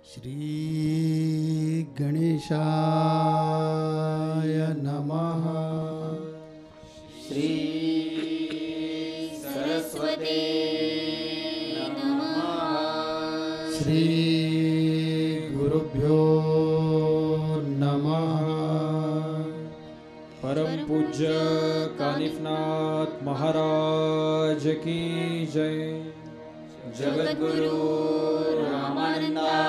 श्री गणेशाय नमः। श्री सरस्वती नमः। श्री गुरुभ्यो नमः। परम पूज्य कानिफनाथ महाराज की जय। जगद्गुरु रामानंदाचार्य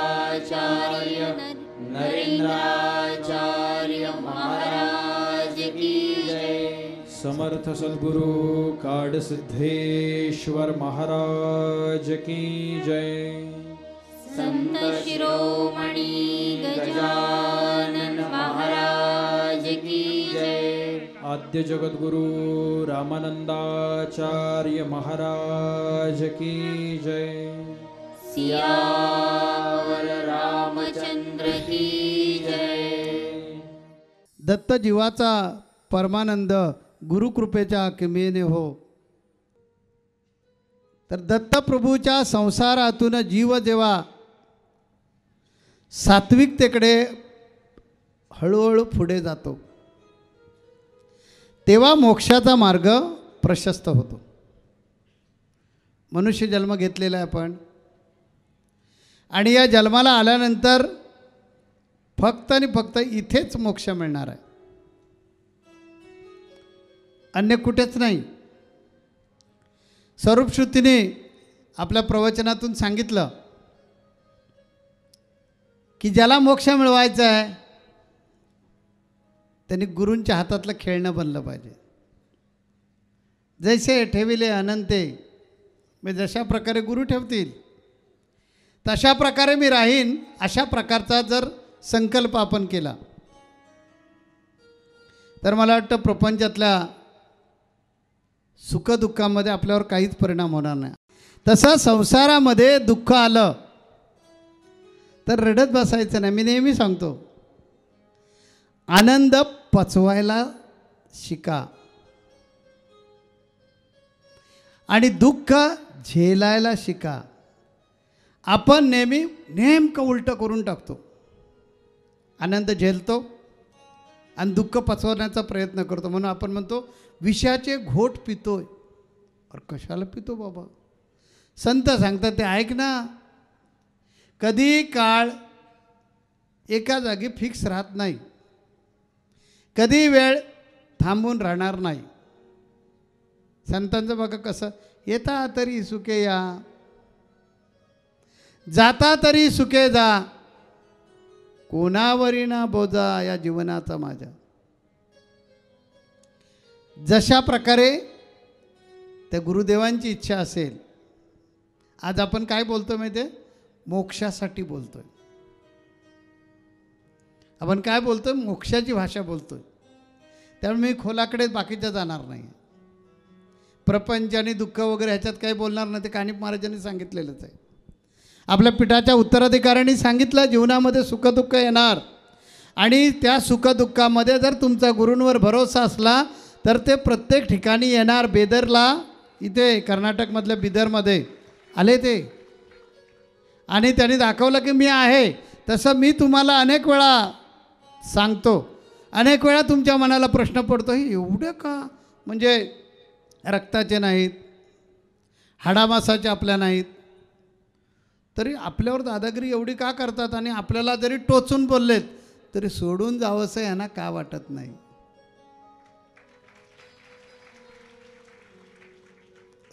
नरेंद्राचार्य महाराज की जय। समर्थ सद्गुरु काडसिद्धेश्वर महाराज की जय। संत शिरोमणि गजानन महाराज की जय। आद्य जगद्गुरु रामानंदाचार्य महाराज की जय। सियावर रामचंद्र की जय। दत्त जीवाचा परमानंद गुरुकृपेच्या किमेने हो। तर दत्तप्रभूच्या संसारातून जीव जेव्हा सात्विकतेकडे हळूहळू पुढे जातो तेव्हा मोक्षाचा मार्ग प्रशस्त होतो। मनुष्य जन्म घेतलेला आहे आपण, आणि या जन्माला आल्यानंतर फक्त आणि फक्त इथेच मोक्ष मिळणार आहे, अन्य कुठेच नाही। स्वरूपश्रुतीने आपल्या प्रवचनातून सांगितलं की ज्याला मोक्ष मिळवायचा आहे त्यांनी गुरूंच्या हातातलं खेळणं बनलं पाहिजे। जैसे ठेविले अनंते, मी जशा प्रकारे गुरु ठेवतील तशा प्रकारे मी राहीन, अशा प्रकारचा जर संकल्प आपण केला तर मला वाटतं प्रपंचातल्या सुखदुःखामध्ये आपल्यावर काहीच परिणाम होणार नाही। तसं संसारामध्ये दुःख आलं तर रडत बसायचं नाही। मी नेहमी सांगतो, आनंद पचवायला शिका आणि दुःख झेलायला शिका। आपण नेमकं उलटं करून टाकतो, आनंद झेलतो आणि दुःख पचवण्याचा प्रयत्न करतो। म्हणून आपण म्हणतो विषयाचे घोट पितोय। अरे कशाला पितो बाबा? संत सांगतात ते ऐक ना, कधी काळ एका जागी फिक्स राहत नाही, कधी वेळ थांबून राहणार नाही। संतांचं बघा कसं, येता तरी सुखे या, जाता तरी सुखे जा, कोणावरी ना बोजा या जीवनाचा माझ्या। जशा प्रकारे त्या गुरुदेवांची इच्छा असेल, आज आपण काय बोलतो माहिती आहे? मोक्षासाठी बोलतोय आपण। काय बोलतोय? मोक्षाची भाषा बोलतोय। त्यामुळे मी खोलाकडे बाकीच्या जाणार नाही, प्रपंच आणि दुःख वगैरे ह्याच्यात काही बोलणार नाही। ते कानिफ महाराजांनी सांगितलेलंच आहे। आपल्या पिठाच्या उत्तराधिकाऱ्यांनी सांगितलं जीवनामध्ये सुखदुःख येणार, आणि त्या सुखदुःखामध्ये जर तुमचा गुरूंवर भरोसा असला तर ते प्रत्येक ठिकाणी येणार। बेदरला, इथे कर्नाटकमधल्या बिदरमध्ये आले ते, आणि त्यांनी दाखवलं की मी आहे। तसं मी तुम्हाला अनेक वेळा सांगतो, अनेक वेळा तुमच्या मनाला प्रश्न पडतो, हे एवढं का? म्हणजे रक्ताचे नाहीत, हाडामासाचे आपल्या नाहीत, तरी आपल्यावर दादागिरी एवढी का करतात? आणि आपल्याला जरी टोचून बोललेत तरी सोडून जावंसं यांना का वाटत नाही?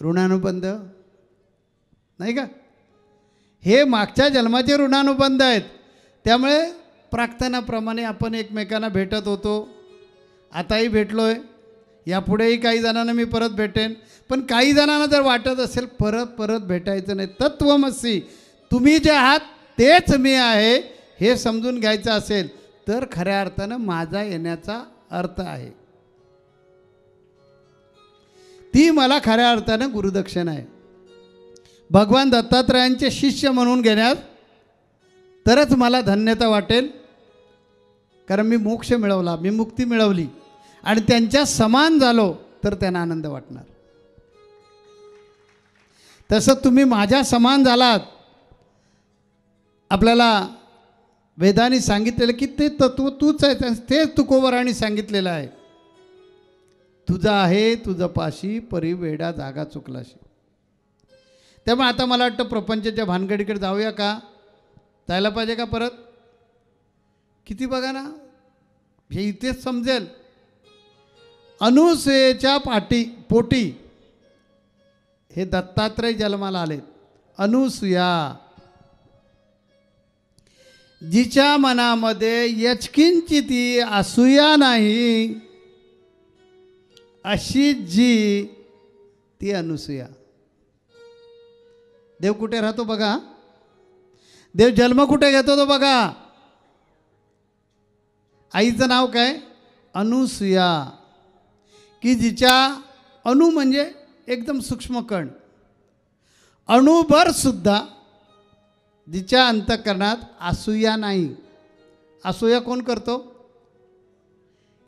ऋणानुबंध नाही का? हे मागच्या जन्माचे ऋणानुबंध आहेत। त्यामुळे प्रार्थनाप्रमाणे आपण एकमेकांना भेटत होतो, आताही भेटलोय, यापुढेही काही जणांना मी परत भेटेन। पण काही जणांना जर वाटत असेल परत भेटायचं नाही, तत्वमसी तुम्ही जे आहात तेच मी आहे हे समजून घ्यायचं असेल तर खऱ्या अर्थानं माझा येण्याचा अर्थ आहे, ती मला खऱ्या अर्थानं गुरुदक्षिणा आहे। भगवान दत्तात्रयांचे शिष्य म्हणून घेण्यात तरच मला धन्यता वाटेल, कारण मी मोक्ष मिळवला, मी मुक्ती मिळवली, आणि त्यांच्या समान झालो तर त्यांना आनंद वाटणार। तसं तुम्ही माझ्या समान झालात. आपल्याला वेदांनी सांगितलेलं की ते तत्व तूच आहे, तेच तुकोबरांनी सांगितलेलं आहे. तुझा आहे तुझं पाशी परी वेडा जागा चुकलाशी. त्यामुळे आता मला वाटतं प्रपंचाच्या भानगडीकडे जाऊया का? जायला पाहिजे का परत? किती बघा ना, हे इथेच समजेल. अनुसूयेच्या पोटी हे दत्तात्रय जन्माला आलेत. अनुसूया जिच्या मनामध्ये यचकिंची ती असूया नाही, अशी जी ती अनुसूया. देव कुठे राहतो बघा, देव जन्म कुठे घेतो तो बघा. आईचं नाव काय? अनुसूया. की जिच्या अणु म्हणजे एकदम सूक्ष्म कण, अणुभर सुद्धा जिच्या अंतःकरणात असूया नाही. असूया कोण करतो?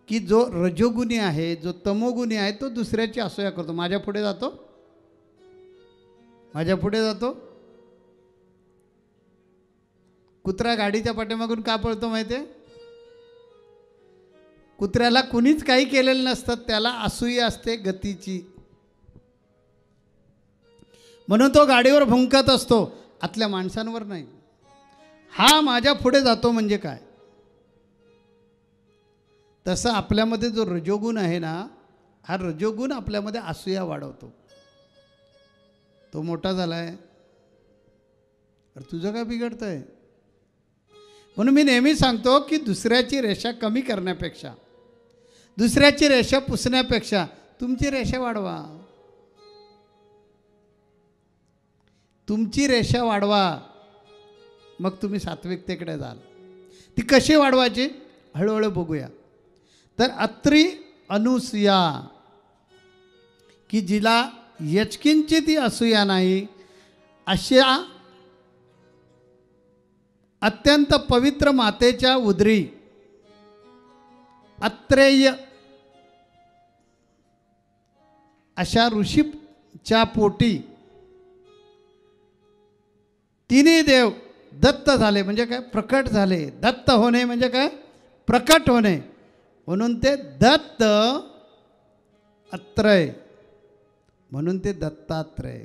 की जो रजोगुणी आहे, जो तमोगुणी आहे, तो दुसऱ्याची असूया करतो. माझ्या पुढे जातो, माझ्या पुढे जातो. कुत्रा गाडीच्या पाठीमागून का पळतो माहिती आहे? कुत्र्याला कुणीच काही केलेलं नसतं, त्याला असूया असते गतीची, म्हणून तो गाडीवर भुंकत असतो, आतल्या माणसांवर नाही. हा माझ्या पुढे जातो म्हणजे काय? तसं आपल्यामध्ये जो रजोगुण आहे ना, हा रजोगुण आपल्यामध्ये असूया वाढवतो. तो मोठा झालाय, तुझं काय बिघडतंय? म्हणून मी नेहमी सांगतो की दुसऱ्याची रेषा कमी करण्यापेक्षा, दुसऱ्याची रेषा पुसण्यापेक्षा तुमची रेषा वाढवा. तुमची रेषा वाढवा, मग तुम्ही सात्विकतेकडे जाल. ती कशी वाढवायची? हळूहळू बघूया. तर अत्री अनुसूया की जिला यचकिंची ती असूया नाही, अशा अत्यंत पवित्र मातेच्या उदरी अत्रेय अशा ऋषीच्या पोटी तिन्ही देव दत्त झाले. म्हणजे काय? प्रकट झाले. दत्त होणे म्हणजे काय? प्रकट होणे. म्हणून ते दत्त अत्रय, म्हणून ते दत्तात्रय.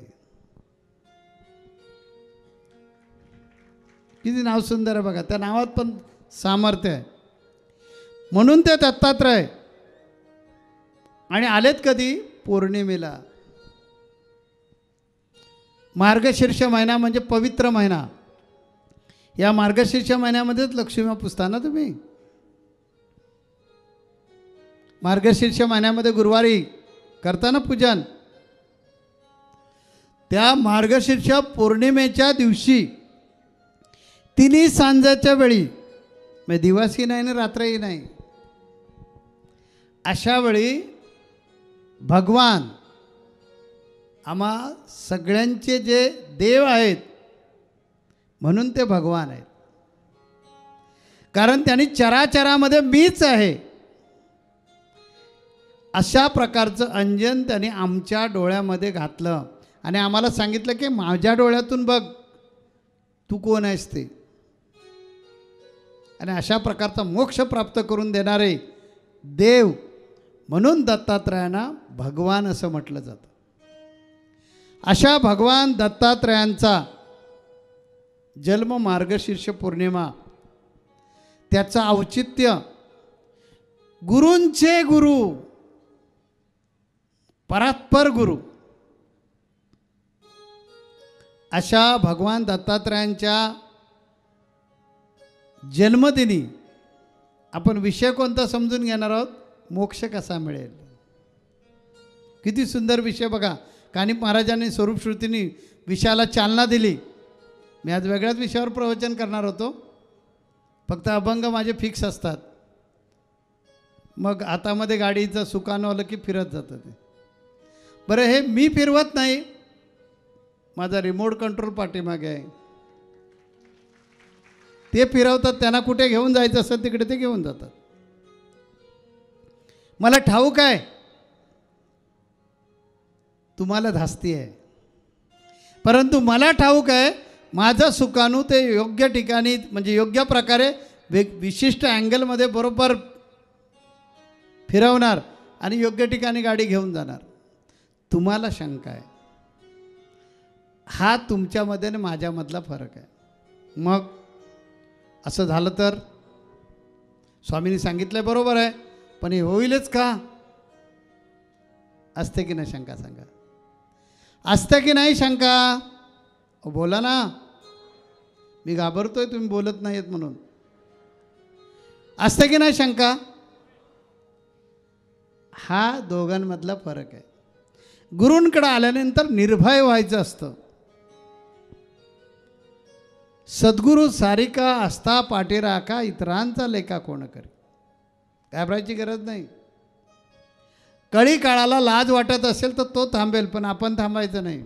किती नाव सुंदर आहे बघा, त्या नावात पण सामर्थ्य आहे. म्हणून ते दत्तात्रय. आणि आलेत कधी? पौर्णिमेला. मार्गशीर्ष महिना म्हणजे पवित्र महिना. या मार्गशीर्ष महिन्यामध्येच लक्ष्मी पुजता ना तुम्ही. मार्गशीर्ष महिन्यामध्ये गुरुवारी करता ना पूजन. त्या मार्गशीर्ष पौर्णिमेच्या दिवशी तिन्ही सांजेच्या वेळी, म्हणजे दिवसही नाही आणि रात्रही नाही, अशा वेळी भगवान आम्हा सगळ्यांचे जे देव आहेत, म्हणून ते भगवान आहेत. कारण त्यांनी चराचरामध्ये मीच आहे अशा प्रकारचं अंजन त्यांनी आमच्या डोळ्यामध्ये घातलं आणि आम्हाला सांगितलं की माझ्या डोळ्यातून बघ तू कोण आहेस ते. आणि अशा प्रकारचा मोक्ष प्राप्त करून देणारे देव, म्हणून दत्तात्रयांना भगवान असं म्हटलं जातं. अशा भगवान दत्तात्रयांचा जन्म मार्गशीर्ष पौर्णिमा, त्याचं औचित्य गुरूंचे गुरु, परात्पर गुरु, अशा भगवान दत्तात्रयांच्या जन्मदिनी आपण विषय कोणता समजून घेणार आहोत? मोक्ष कसा मिळेल. किती सुंदर विषय बघा. कानिप महाराजांनी स्वरूपश्रुतींनी विषयाला चालना दिली. मी आज वेगळ्याच विषयावर प्रवचन करणार होतो, फक्त अभंग माझे फिक्स असतात. मग हातामध्ये गाडीचं सुकानं आलं की फिरत जातं ते. बरं, हे मी फिरवत नाही, माझा रिमोट कंट्रोल पाठीमागे आहे. ते फिरवतात. त्यांना कुठे घेऊन जायचं असेल तिकडे ते घेऊन जातात. मला ठाऊक आहे तुम्हाला धास्ती आहे. परंतु मला ठाऊक आहे माझं सुकाणू ते योग्य ठिकाणी म्हणजे योग्य प्रकारे विशिष्ट अँगलमध्ये बरोबर फिरवणार आणि योग्य ठिकाणी गाडी घेऊन जाणार. तुम्हाला शंका आहे. हा तुमच्यामध्ये आणि माझ्यामधला फरक आहे. मग असं झालं तर स्वामींनी सांगितलं बरोबर आहे, पण हे होईलच का? असते की नाही शंका? सांगा, असते की नाही शंका? बोला ना. मी घाबरतोय तुम्ही बोलत नाहीत म्हणून. असते की नाही शंका? हा दोघांमधला फरक आहे. गुरूंकडे आल्यानंतर निर्भय व्हायचं असतं. सद्गुरू सारिका असता पाठीराखा इतरांचा लेखा कोण करी. घाबरायची गरज नाही. कळी काळाला लाज वाटत असेल तर तो थांबेल, पण आपण थांबायचं नाही.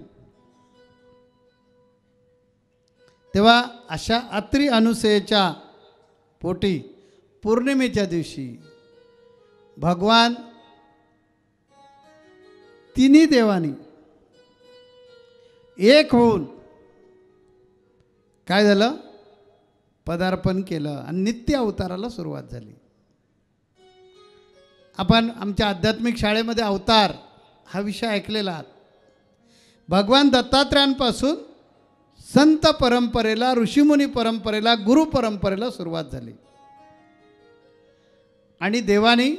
तेव्हा अशा अत्री अनुसेच्या पोटी पौर्णिमेच्या दिवशी भगवान तिन्ही देवानी एक होऊन काय झालं? पदार्पण केलं आणि नित्य अवताराला सुरुवात झाली. आपण आमच्या आध्यात्मिक शाळेमध्ये अवतार हा विषय ऐकलेला आहात. भगवान दत्तात्रयांपासून संत परंपरेला, ऋषीमुनी परंपरेला, गुरु परंपरेला सुरुवात झाली. आणि देवानी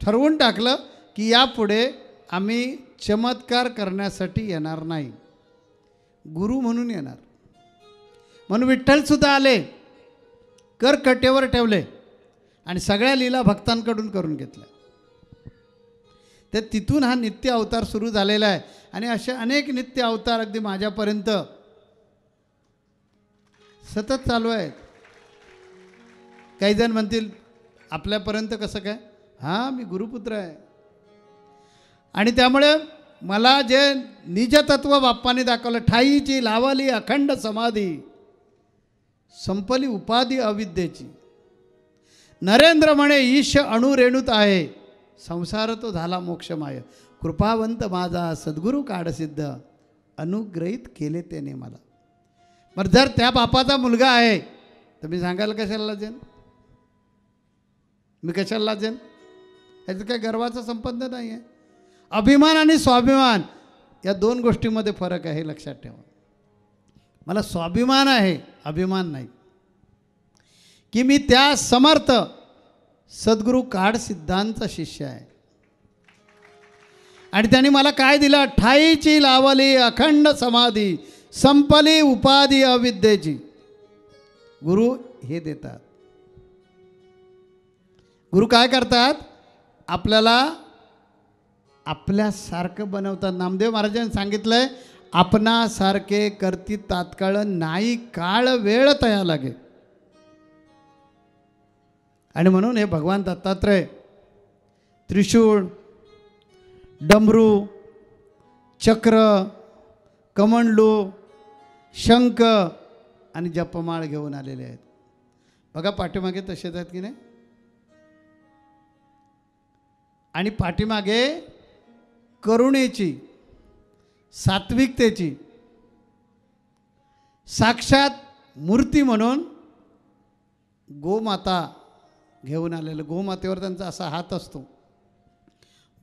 ठरवून टाकलं की यापुढे आम्ही चमत्कार करण्यासाठी येणार नाही, गुरु म्हणून येणार. म्हणून विठ्ठलसुद्धा आले, कर कटेवर ठेवले आणि सगळ्या लीला भक्तांकडून करून घेतल्या. तर तिथून हा नित्य अवतार सुरू झालेला आहे. आणि असे अनेक नित्य अवतार अगदी माझ्यापर्यंत सतत चालू आहेत. काही जण म्हणतील आपल्यापर्यंत कसं काय? हां, मी गुरुपुत्र आहे. आणि त्यामुळे मला जे निजतत्व बाप्पाने दाखवलं, ठाईची लावली अखंड समाधी, संपली उपाधी अविद्येची, नरेंद्र म्हणे ईश अणुरेणूत आहे, संसार तो झाला मोक्षमाय, कृपावंत माझा सद्गुरू काढसिद्ध, अनुग्रहित केले त्याने मला. मग जर त्या बापाचा मुलगा आहे तर मी सांगायला कशाला लाजेन? मी कशाला लाजेन? ह्याचं काही गर्वाचा संबंध नाही आहे. अभिमान आणि स्वाभिमान या दोन गोष्टीमध्ये फरक आहे, हे लक्षात ठेवा. मला स्वाभिमान आहे, अभिमान नाही, की मी त्या समर्थ सद्गुरू काळ सिद्धांचा शिष्य आहे. आणि त्यांनी मला काय दिलं? ठाईची लावली अखंड समाधी, संपली उपाधी अविद्येची. गुरु हे देतात. गुरु काय करतात? आपल्याला आपल्यासारखं बनवतात. नामदेव महाराजांनी सांगितलंय, आपणासारखे करती तात्काळ नाही काळ वेळ तया लागे. आणि म्हणून हे भगवान दत्तात्रय त्रिशूळ, डमरू, चक्र, कमंडलू, शंख आणि जपमाळ घेऊन आलेले आहेत. बघा पाठीमागे तसेच आहेत की नाही? आणि पाठीमागे करुणेची, सात्विकतेची साक्षात मूर्ती म्हणून गोमाता घेऊन आलेलं. गोमातेवर त्यांचा असा हात असतो.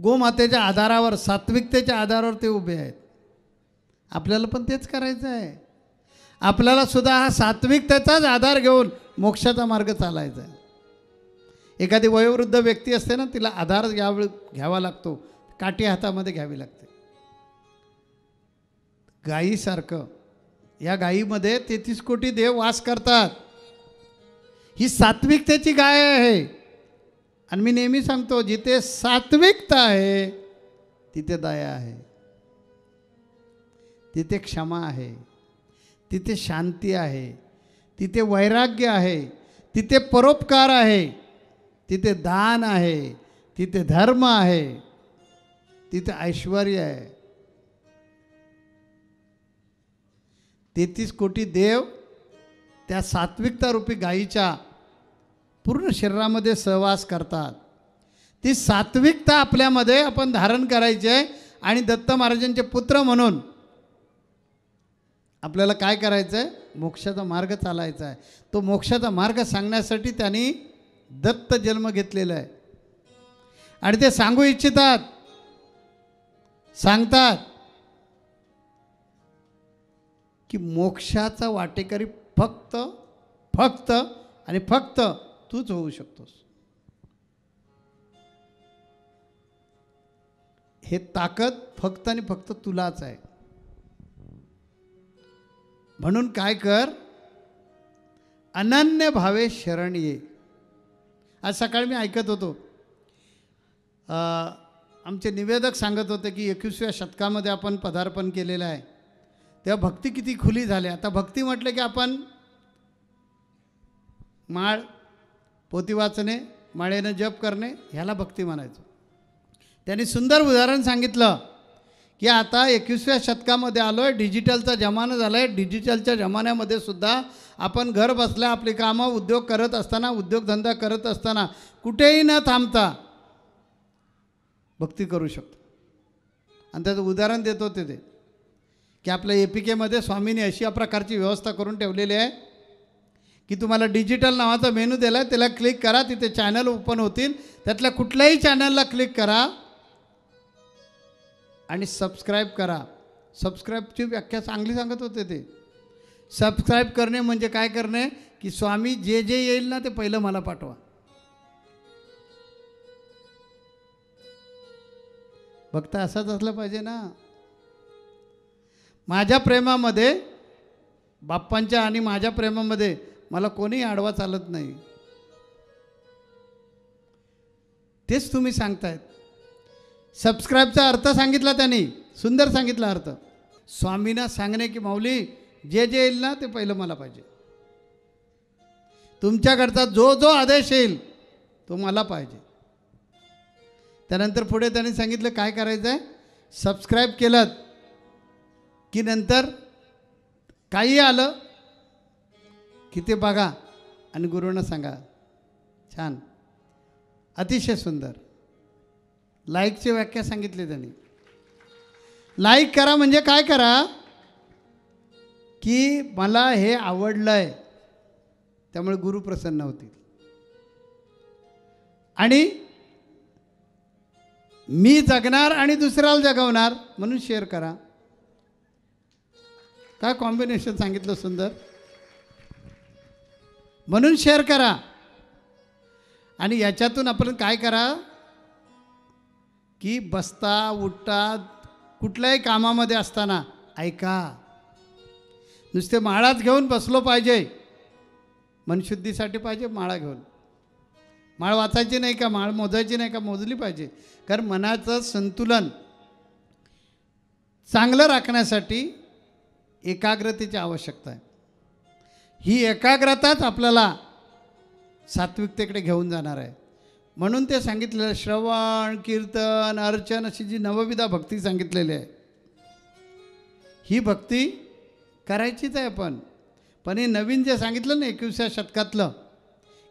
गोमातेच्या आधारावर, सात्विकतेच्या आधारावर ते उभे आहेत. आपल्याला पण तेच करायचं आहे. आपल्याला सुद्धा हा सात्विकतेचाच आधार घेऊन मोक्षाचा मार्ग चालायचा आहे. एखादी वयोवृद्ध व्यक्ती असते ना, तिला आधार घ्यावा लागतो, काठी हातामध्ये घ्यावी लागते. गायीसारखं या गायीमध्ये 33 कोटी देव वास करतात. ही सात्विकतेची गाय आहे. आणि मी नेहमी सांगतो, जिथे सात्विकता आहे तिथे दया आहे, तिथे क्षमा आहे, तिथे शांती आहे, तिथे वैराग्य आहे, तिथे परोपकार आहे, तिथे दान आहे, तिथे धर्म आहे, तिथे ऐश्वर आहे. 33 कोटी देव त्या सात्विकता रूपी गायीच्या पूर्ण शरीरामध्ये सहवास करतात. ती सात्विकता आपल्यामध्ये आपण धारण करायची आहे. आणि दत्त महाराजांचे पुत्र म्हणून आपल्याला काय करायचं आहे? मोक्षाचा मार्ग चालायचा आहे. तो मोक्षाचा मार्ग सांगण्यासाठी त्यांनी दत्त जन्म घेतलेला आहे. आणि ते सांगू इच्छितात, सांगतात की मोक्षाचा वाटेकरी फक्त फक्त आणि फक्त तूच होऊ शकतोस. हे ताकद फक्त आणि फक्त तुलाच आहे. म्हणून काय कर, अनन्य भावे शरण ये. आज सकाळी मी ऐकत होतो, आमचे निवेदक सांगत होते की 21व्या शतकामध्ये आपण पदार्पण केलेलं आहे, तेव्हा भक्ती किती खुली झाली. आता भक्ती म्हटलं की आपण माळ, पोथी वाचणे, माळेनं जप करणे, ह्याला भक्ती म्हणायचं. त्यांनी सुंदर उदाहरण सांगितलं की आता 21व्या शतकामध्ये आलो आहे, डिजिटलचा जमाना झाला आहे. डिजिटलच्या जमान्यामध्ये सुद्धा आपण घर बसल्या आपली कामं, उद्योग करत असताना, उद्योगधंदा करत असताना कुठेही न थांबता भक्ती करू शकतो. आणि त्याचं उदाहरण देत होते ते की आपल्या APKमध्ये स्वामींनी अशी प्रकारची व्यवस्था करून ठेवलेली आहे की तुम्हाला डिजिटल नावाचा मेनू दिला आहे, त्याला क्लिक करा, तिथे चॅनल ओपन होतील, त्यातल्या कुठल्याही चॅनलला क्लिक करा आणि सबस्क्राईब करा. सबस्क्राईबची व्याख्या चांगली सांगत होते ते. सबस्क्राईब करणे म्हणजे काय करणे की स्वामी जे जे येईल ना ते पहिलं मला पाठवा. भक्त असाच असला पाहिजे ना. माझ्या प्रेमामध्ये, बाप्पांच्या आणि माझ्या प्रेमामध्ये मला कोणी आडवा चालत नाही. तेच तुम्ही सांगतायत. सबस्क्राईबचा अर्थ सांगितला त्यांनी, सुंदर सांगितला अर्थ. स्वामींना सांगणे की माऊली जे जे येईल ना ते पहिलं मला पाहिजे. तुमच्याकडचा जो जो आदेश येईल तो मला पाहिजे. त्यानंतर पुढे त्यांनी सांगितलं काय करायचं आहे. सबस्क्राईब केलं की नंतर काही आलं की ते बघा आणि गुरुंना सांगा. छान, अतिशय सुंदर. लाईकची व्याख्या सांगितली त्यांनी. लाईक करा म्हणजे काय करा की मला हे आवडलं आहे, त्यामुळे गुरु प्रसन्न होतील. आणि मी जगणार आणि दुसऱ्याला जगवणार म्हणून शेअर करा. काय कॉम्बिनेशन सांगितलं सुंदर. म्हणून शेअर करा. आणि याच्यातून आपण काय करा की बसता उठता कुठल्याही कामामध्ये असताना ऐका. नुसते माळाच घेऊन बसलो पाहिजे, मनशुद्धीसाठी पाहिजे माळा घेऊन. माळ वाचायची नाही का, माळ मोजायची नाही का, मोजली पाहिजे. कारण मनाचं संतुलन चांगलं राखण्यासाठी एकाग्रतेची आवश्यकता आहे. ही एकाग्रताच आपल्याला सात्विकतेकडे घेऊन जाणार आहे. म्हणून ते सांगितलेलं श्रवण, कीर्तन, अर्चन अशी जी नवविधा भक्ती सांगितलेली आहे, ही भक्ती करायचीच आहे आपण. पण हे नवीन जे सांगितलं ना 21व्या शतकातलं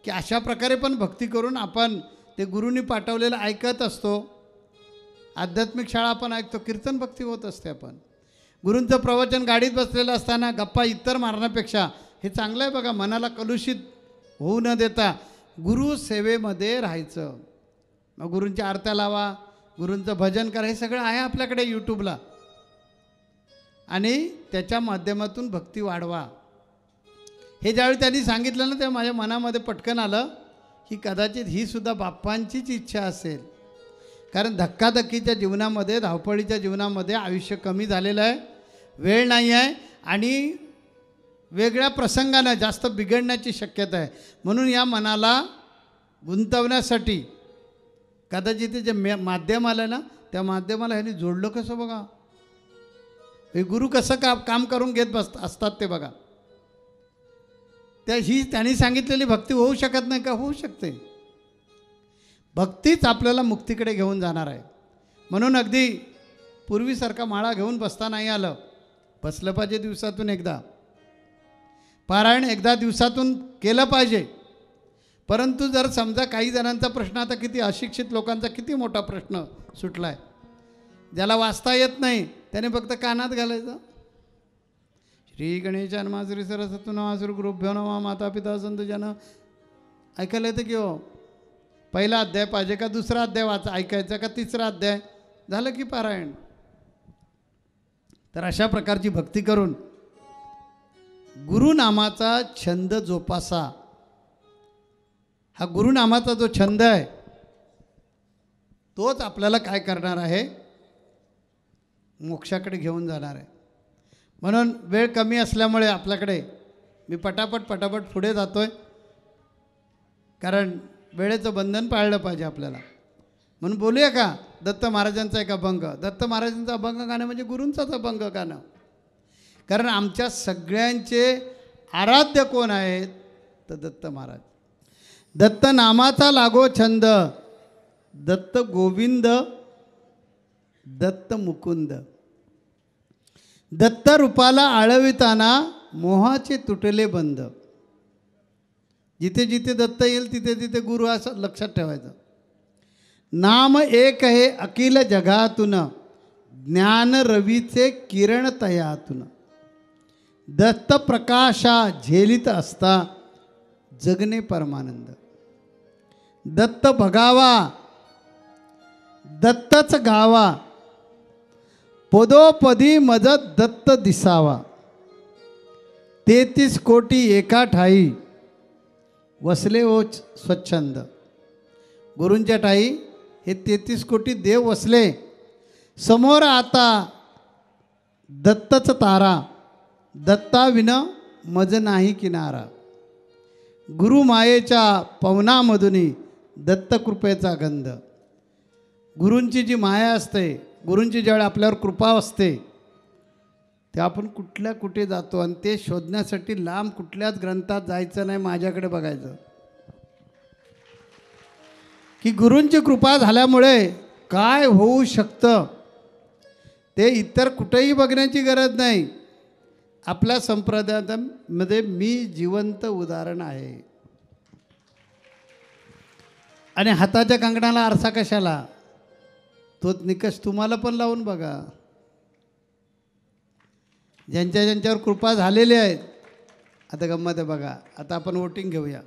की अशा प्रकारे पण भक्ती करून आपण ते गुरूंनी पाठवलेलं ऐकत असतो. आध्यात्मिक शाळा आपण ऐकतो, कीर्तन भक्ती होत असते. आपण गुरूंचं प्रवचन गाडीत बसलेलं असताना गप्पा इतर मारण्यापेक्षा हे चांगलं आहे बघा. मनाला कलुषित होऊ न देता गुरु सेवेमध्ये राहायचं. मग गुरूंच्या आरत्या लावा, गुरूंचं भजन करा, हे सगळं आहे आपल्याकडे यूट्यूबला. आणि त्याच्या माध्यमातून भक्ती वाढवा. हे ज्यावेळी त्यांनी सांगितलं ना तेव्हा माझ्या मनामध्ये पटकन आलं की कदाचित ही सुद्धा बाप्पांचीच इच्छा असेल. कारण धक्काधक्कीच्या जीवनामध्ये, धावपळीच्या जीवनामध्ये आयुष्य कमी झालेलं आहे, वेळ नाही आहे आणि वेगळ्या प्रसंगानं जास्त बिघडण्याची शक्यता आहे. म्हणून या मनाला गुंतवण्यासाठी कदाचित जे माध्यम आलं ना त्या माध्यमाला ह्यांनी जोडलं कसं बघा. हे गुरु कसं काम करून घेत असतात ते बघा. ही त्यांनी सांगितलेली भक्ती होऊ शकत नाही का? होऊ शकते. भक्तीच आपल्याला मुक्तीकडे घेऊन जाणार आहे. म्हणून अगदी पूर्वीसारखा माळा घेऊन बसता नाही आलं. बसलं पाहिजे दिवसातून एकदा. पारायण एकदा दिवसातून केलं पाहिजे. परंतु जर समजा काही जणांचा प्रश्न, आता किती अशिक्षित लोकांचा किती मोठा प्रश्न सुटला आहे. ज्याला वाचता येत नाही त्याने फक्त कानात घालायचं. श्री गणेशा नमः श्री सरस्वती नमः श्री गुरुभ्यो नमः माता पिता संत जन. ऐकायला येतं की हो? पहिला अध्याय पाहिजे का दुसरा अध्याय वाचा ऐकायचा का तिसरा अध्याय? झालं की पारायण. तर अशा प्रकारची भक्ती करून गुरुनामाचा छंद जोपासा. हा गुरुनामाचा जो छंद आहे तोच आपल्याला काय करणार आहे? मोक्षाकडे घेऊन जाणार आहे. म्हणून वेळ कमी असल्यामुळे आपल्याकडे मी पटापट पुढे जातो आहे, कारण वेळेचं बंधन पाळलं पाहिजे आपल्याला. म्हणून बोलूया का दत्त महाराजांचा एक अभंग. दत्त महाराजांचा अभंग गाणं म्हणजे गुरूंचाच अभंग गाणं. कारण आमच्या सगळ्यांचे आराध्य कोण आहेत? तर दत्त महाराज. दत्त नामाचा लागो छंद, दत्त गोविंद दत्त मुकुंद. दत्त रूपाला आळविताना मोहाचे तुटले बंध. जिथे जिथे दत्त येईल तिथे तिथे गुरु असं लक्षात ठेवायचं. नाम एक आहे अखिल जगातून, ज्ञान रवीचे किरण तयातून. दत्त प्रकाशा झेलित असता, जगणे परमानंद. दत्त भगावा दत्तच गावा, पदोपदी मज दत्त दिसावा. 33 कोटी एका ठाई, वसले ओ स्वच्छंद. गुरूंच्या ठाई हे 33 कोटी देव वसले. समोर आता दत्तच तारा, दत्ताविन मज नाही किनारा. गुरुमायेच्या पवनामधुनी दत्तकृपेचा गंध. गुरूंची जी माया असते, गुरूंची ज्यावेळी आपल्यावर कृपा असते, ते आपण कुठल्या कुठे जातो आणि ते शोधण्यासाठी लांब कुठल्याच ग्रंथात जायचं नाही, माझ्याकडे बघायचं की गुरूंची कृपा झाल्यामुळे काय होऊ शकतं. ते इतर कुठेही बघण्याची गरज नाही. आपल्या संप्रदायामध्ये मी जिवंत उदाहरण आहे. आणि हाताच्या कंकणाला आरसा कशाला? तोच निकष तुम्हाला पण लावून बघा. ज्यांच्या ज्यांच्यावर कृपा झालेली आहेत. आता गंमत आहे बघा. आता आपण वोटिंग घेऊया.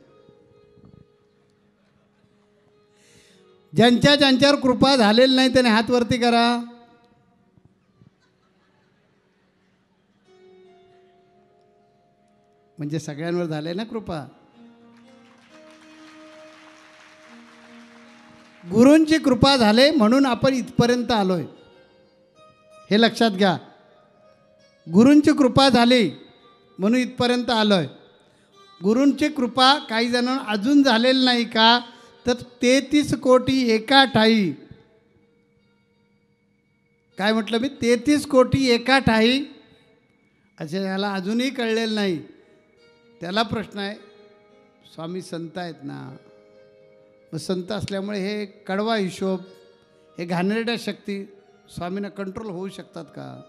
ज्यांच्या ज्यांच्यावर कृपा झालेली नाही त्याने हात वरती करा. म्हणजे सगळ्यांवर झाले ना कृपा. गुरूंची कृपा झाले म्हणून आपण इथपर्यंत आलोय, हे लक्षात घ्या. गुरूंची कृपा झाली म्हणून इथपर्यंत आलोय. गुरूंची कृपा काही जणांना अजून झालेली नाही का? तर 33 कोटी एका ठाई. काय म्हटलं मी? 33 कोटी एका ठाई. असे याला अजूनही कळलेलं नाही. त्याला प्रश्न आहे, स्वामी संत आहेत ना, मग संत असल्यामुळे हे कडवा हिशोब, हे घाणेरड्या शक्ती स्वामींना कंट्रोल होऊ शकतात का?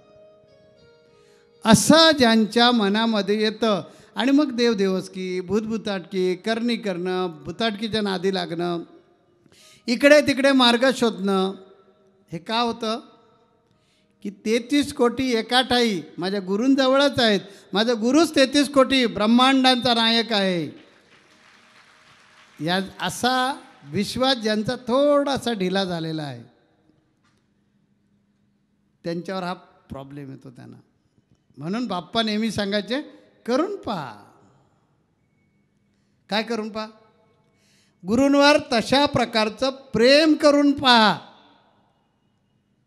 असं ज्यांच्या मनामध्ये येतं आणि मग देवदेवस्की, भूतभुताटकी, करणी करणं, भुताटकीच्या नादी लागणं, इकडे तिकडे मार्ग शोधणं. हे का होतं? की 33 कोटी एका ठाई माझ्या गुरूंजवळच आहेत. माझा गुरुच 33 कोटी ब्रह्मांडांचा नायक आहे. या असा विश्वास ज्यांचा थोडासा ढिला झालेला आहे त्यांच्यावर हा प्रॉब्लेम येतो त्यांना. म्हणून बाप्पा नेहमी सांगायचे, करून पहा. काय करून पहा? गुरूंवर तशा प्रकारचं प्रेम करून पहा,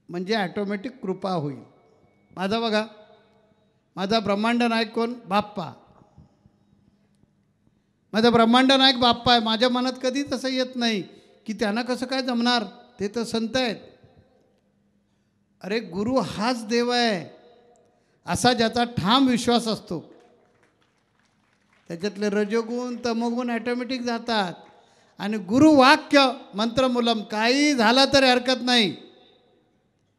म्हणजे ॲटोमॅटिक कृपा होईल. माझा बघा, माझा ब्रह्मांड नायक कोण? बाप्पा. माझा ब्रह्मांड नायक बाप्पा आहे. माझ्या मनात कधी तसं येत नाही की त्यांना कसं काय जमणार, ते तर संत आहेत. अरे गुरु हाच देव आहे असा ज्याचा ठाम विश्वास असतो, त्याच्यातले रजोगुण तमोगुण ॲटोमॅटिक जातात. आणि गुरुवाक्य मंत्रमूलम, काही झालं तरी हरकत नाही,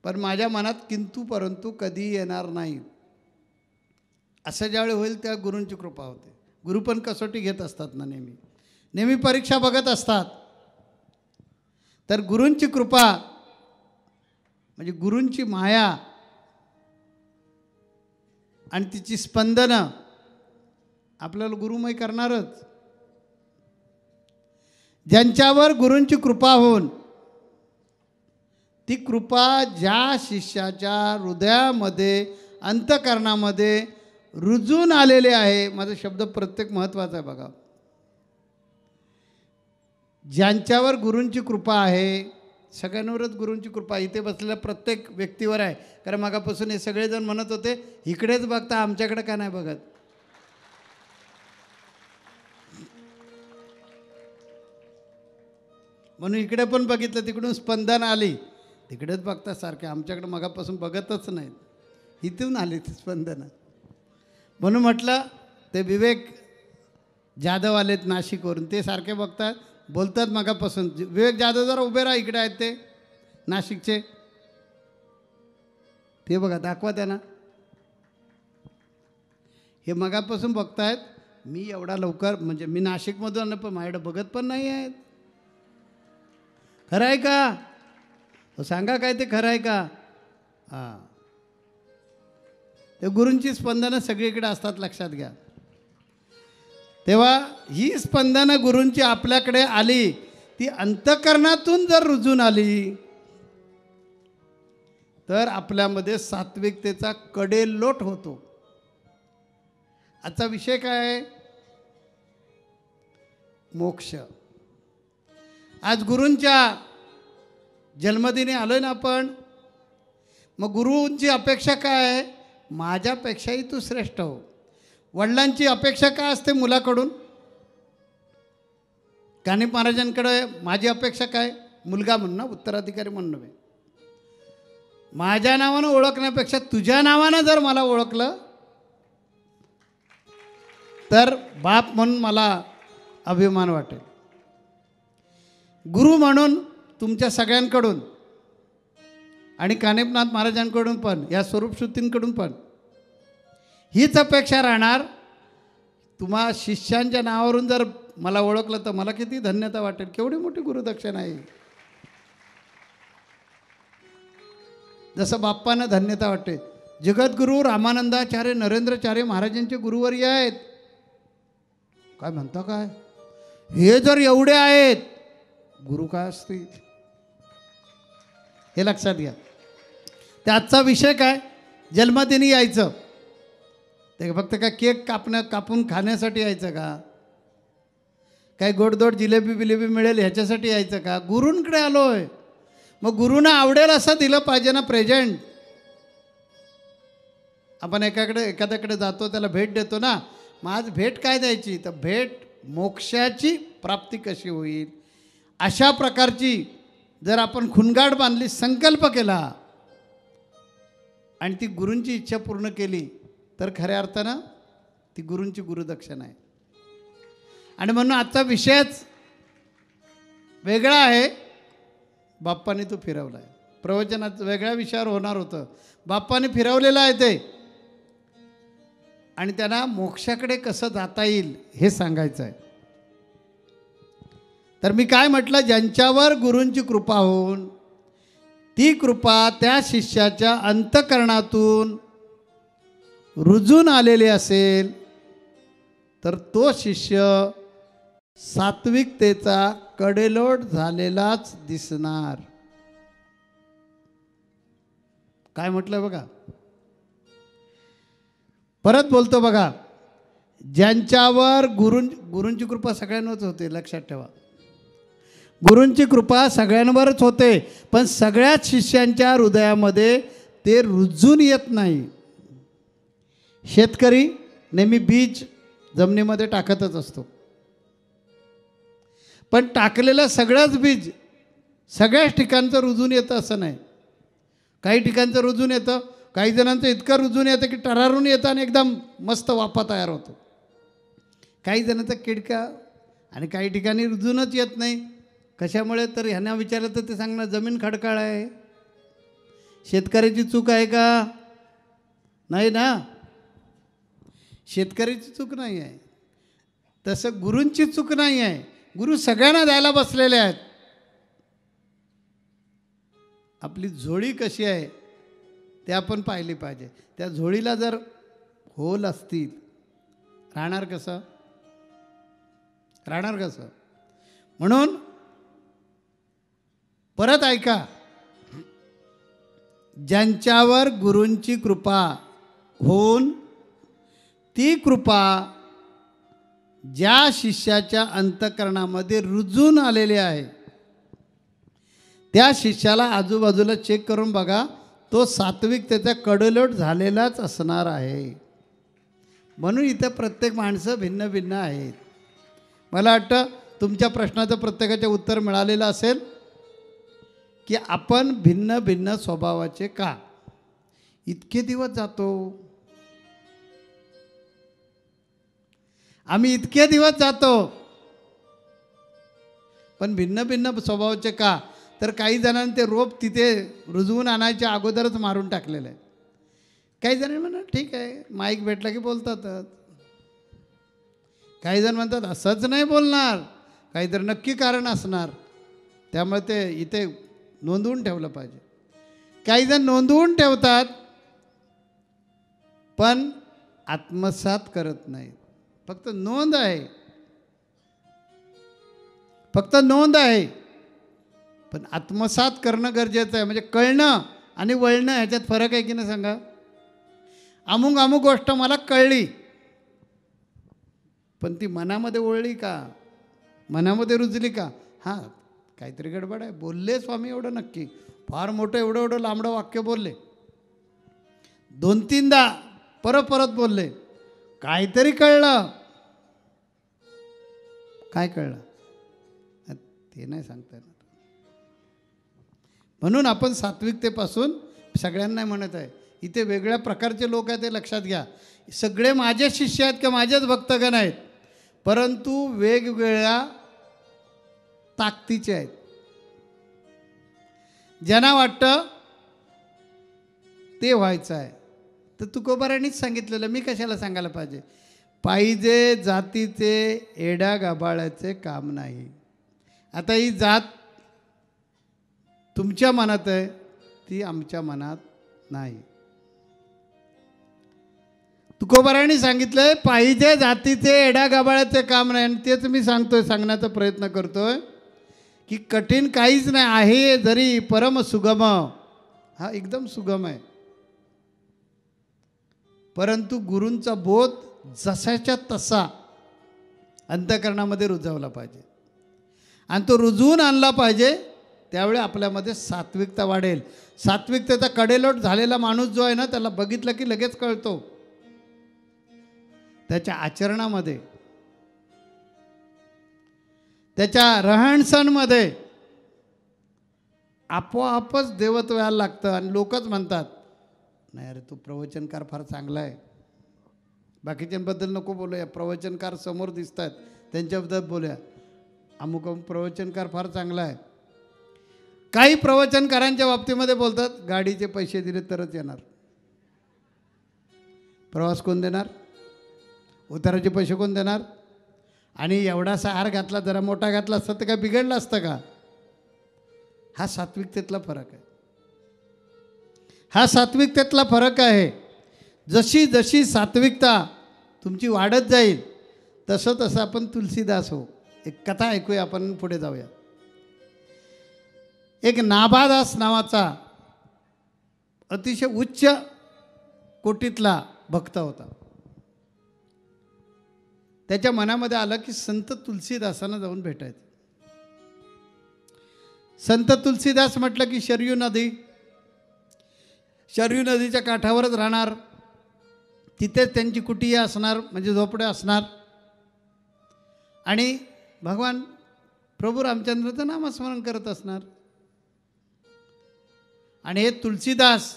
पण माझ्या मनात किंतु परंतु कधी येणार नाही. असं ज्यावेळी होईल त्या गुरूंची कृपा होते. गुरु पण कसोटी घेत असतात ना, नेहमी परीक्षा बघत असतात. तर गुरूंची कृपा म्हणजे गुरूंची माया आणि तिची स्पंदनं आपल्याला गुरुमय करणारच. ज्यांच्यावर गुरूंची कृपा होऊन ती कृपा ज्या शिष्याच्या हृदयामध्ये अंतःकरणामध्ये रुजून आलेले आहे. माझा शब्द प्रत्येक महत्त्वाचा आहे बघा. ज्यांच्यावर गुरूंची कृपा आहे, सगळ्यांवरच गुरूंची कृपा इथे बसलेल्या प्रत्येक व्यक्तीवर आहे. कारण मागापासून हे सगळेजण म्हणत होते इकडेच बघता, आमच्याकडे का नाही बघत. म्हणून इकडे पण बघितलं, तिकडून स्पंदन आली, तिकडेच बघता सारखे, आमच्याकडे मगापासून बघतच नाहीत. इथून आली ती स्पंदनं. म्हणून म्हटलं ते विवेक जाधव आलेत नाशिकवरून, ते सारखे बघतात, बोलतात मगापासून. विवेक जाधव जरा उभे राहा, इकडे आहेत ते नाशिकचे, ते बघा, दाखवा त्यांना. हे मगापासून बघतायत. मी एवढा लवकर म्हणजे मी नाशिकमधून पण माझ्याकडे बघत पण नाही आहेत. खरं आहे का? सांगा काय ते खरं आहे का? हां, ते गुरूंची स्पंदनं सगळीकडे असतात, लक्षात घ्या. तेव्हा ही स्पंदनं गुरूंची आपल्याकडे आली, ती अंतःकरणातून जर रुजून आली तर आपल्यामध्ये सात्विकतेचा कडेलोट होतो. आजचा विषय काय आहे? मोक्ष. आज गुरूंच्या जन्मदिनी आलोय ना आपण. मग गुरूंची अपेक्षा काय आहे? माझ्यापेक्षाही तू श्रेष्ठ हो. वडिलांची अपेक्षा काय असते मुलाकडून? कानिप महाराजांकडे माझी अपेक्षा काय? मुलगा म्हणून ना, उत्तराधिकारी म्हणून नव्हे. माझ्या नावानं ओळखण्यापेक्षा तुझ्या नावानं जर मला ओळखलं तर बाप म्हणून मला अभिमान वाटेल. गुरु म्हणून तुमच्या सगळ्यांकडून आणि कानिपनाथ महाराजांकडून पण, या स्वरूपश्रुतींकडून पण हीच अपेक्षा राहणार. तुम्हा शिष्यांच्या नावावरून जर मला ओळखलं तर मला किती धन्यता वाटेल. केवढी मोठी गुरुदक्षिणा आहे. जसं बाप्पांना धन्यता वाटते. जगद्गुरू रामानंदाचार्य नरेंद्राचार्य महाराजांचे गुरुवर्य आहेत. काय म्हणता काय? हे जर एवढे आहेत, गुरु काय असतील हे लक्षात घ्या. ते आजचा विषय काय? जन्मदिनी यायचं ते फक्त काय केक कापून खाण्यासाठी यायचं का? काय गोडधोड जिलेबी बिलेबी मिळेल ह्याच्यासाठी यायचं का? गुरूंकडे आलोय, मग गुरुंना आवडेल असं दिलं पाहिजे ना प्रेझेंट. आपण एखाद्याकडे जातो, त्याला भेट देतो ना. मग आज भेट काय द्यायची? तर भेट मोक्षाची प्राप्ती कशी होईल अशा प्रकारची जर आपण खुणगाड बांधली, संकल्प केला आणि ती गुरूंची इच्छा पूर्ण केली तर खऱ्या अर्थानं ती गुरूंची गुरुदक्षिणा आहे. आणि म्हणून आजचा विषयच वेगळा आहे. बाप्पाने तो फिरवला आहे. प्रवचनात वेगळ्या विषयावर होणार होतं, बाप्पाने फिरवलेलं आहे ते. आणि त्यांना मोक्षाकडे कसं जाता येईल हे सांगायचं आहे. तर मी काय म्हटलं, ज्यांच्यावर गुरूंची कृपा होऊन ती कृपा त्या शिष्याच्या अंतःकरणातून रुजून आलेली असेल तर तो शिष्य सात्विकतेचा कडेलोट झालेलाच दिसणार. काय म्हटलं बघा, परत बोलतो बघा. ज्यांच्यावर गुरूंची कृपा सगळ्यांवरच होते, लक्षात ठेवा. गुरूंची कृपा सगळ्यांवरच होते, पण सगळ्याच शिष्यांच्या हृदयामध्ये ते रुजून येत नाही. शेतकरी नेहमी बीज जमिनीमध्ये टाकतच असतो, पण टाकलेलं सगळंच बीज सगळ्याच ठिकाणचं रुजून येतं असं नाही. काही ठिकाणचं रुजून येतं, काही जणांचं इतकं रुजून येतं की टरारून येतं आणि एकदम मस्त वाफा तयार होतो. काही जणांचा किडका, आणि काही ठिकाणी रुजूनच येत नाही. कशामुळे? तर ह्यांना विचारलं तर ते सांगणार जमीन खडकाळ आहे. शेतकऱ्याची चूक आहे का? नाही ना, शेतकऱ्याची चूक नाही आहे. तसं गुरूंची चूक नाही आहे. गुरु सगळ्यांना द्यायला बसलेले आहेत. आपली झोळी कशी आहे ते आपण पाहिली पाहिजे. त्या झोळीला जर होल असतील, राहणार कसं? राहणार कसं? म्हणून परत ऐका, ज्यांच्यावर गुरूंची कृपा होऊन ती कृपा ज्या शिष्याच्या अंतःकरणामध्ये रुजून आलेली आहे, त्या शिष्याला आजूबाजूला चेक करून बघा, तो सात्विक त्याचा कडलोट झालेलाच असणार आहे. म्हणून इथं प्रत्येक माणसं भिन्न भिन्न आहेत. मला वाटतं तुमच्या प्रश्नाचं प्रत्येकाचे उत्तर मिळालेलं असेल की आपण भिन्न भिन्न स्वभावाचे का इतके दिवस जातो. आम्ही इतके दिवस जातो, पण भिन्न भिन्न स्वभावाचे का? तर काही जणांनी ते रोप तिथे रुजवून आणायच्या अगोदरच मारून टाकलेलं आहे. काही जण म्हणतात ठीक आहे, माईक भेटला की बोलतातच. काही जण म्हणतात असंच नाही बोलणार, काहीतरी नक्की कारण असणार, त्यामुळे ते इथे नोंदवून ठेवलं पाहिजे. काही जण नोंदवून ठेवतात पण आत्मसात करत नाहीत. फक्त नोंद आहे, फक्त नोंद आहे, पण आत्मसात करणं गरजेचं आहे. म्हणजे कळणं आणि वळणं ह्याच्यात फरक आहे की नाही सांगा. अमुक अमुक गोष्ट मला कळली, पण ती मनामध्ये ओळली का? मनामध्ये रुजली का? हां, काहीतरी गडबड आहे. बोलले स्वामी एवढं नक्की, फार मोठं एवढं एवढं लांबडं वाक्य बोलले, 2-3दा परत परत बोलले, काहीतरी कळलं. काय कळलं ते नाही सांगता येणार. म्हणून आपण सात्विकतेपासून सगळ्यांना म्हणत आहे. इथे वेगळ्या प्रकारचे लोक आहेत, ते लक्षात घ्या. सगळे माझे शिष्य आहेत किंवा माझेच भक्तगण आहेत, परंतु वेगवेगळ्या ताकदीचे आहेत. ज्यांना वाटतं ते व्हायचं आहे, तर तुकोबारांनीच सांगितलेलं, मी कशाला सांगायला पाहिजे. पाहिजे जातीचे एडा गाभाळाचे काम नाही. आता ही जात तुमच्या मनात आहे, ती आमच्या मनात नाही. तुकोबारांनी सांगितलंय पाहिजे जातीचे एडा गाभाळाचे काम नाही. आणि तेच मी सांगतोय, सांगण्याचा प्रयत्न करतोय की कठीण काहीच नाही आहे, जरी परम सुगम. हा एकदम सुगम आहे, परंतु गुरूंचा बोध जसाच्या तसा अंतःकरणामध्ये रुजवला पाहिजे आणि तो रुजवून आणला पाहिजे. त्यावेळी आपल्यामध्ये सात्विकता वाढेल. सात्विकतेचा कडेलोट झालेला माणूस जो आहे ना, त्याला बघितलं की लगेच कळतो. त्याच्या आचरणामध्ये, त्याच्या रहणसणमध्ये आपोआपच देवत्व यायला लागतं. आणि लोकच म्हणतात नाही अरे तू प्रवचनकार फार चांगला आहे, बाकीच्यांबद्दल नको बोलूया, प्रवचनकार समोर दिसतात त्यांच्याबद्दल बोलूया, अमुक अमुक प्रवचनकार फार चांगला आहे. काही प्रवचनकारांच्या बाबतीमध्ये बोलतात गाडीचे पैसे दिले तरच येणार, प्रवास कोण देणार, उताराचे पैसे कोण देणार. आणि एवढासा हार घातला, जरा मोठा घातला असता तर काय बिघडलं असतं का? हा सात्विकतेतला फरक आहे. हा सात्विकतेतला फरक आहे. जशी जशी सात्विकता तुमची वाढत जाईल तसं तसं आपण तुलसीदास हो. एक कथा ऐकूया, आपण पुढे जाऊया. एक नाभादास नावाचा अतिशय उच्च कोटीतला भक्त होता. त्याच्या मनामध्ये आलं की संत तुलसीदासांना जाऊन भेटायचं. संत तुलसीदास म्हटलं की शरयू नदी, शरयू नदीच्या काठावरच राहणार, तिथेच त्यांची कुटिया असणार, म्हणजे झोपड्या असणार. आणि भगवान प्रभू रामचंद्राचं नामस्मरण करत असणार. आणि हे तुलसीदास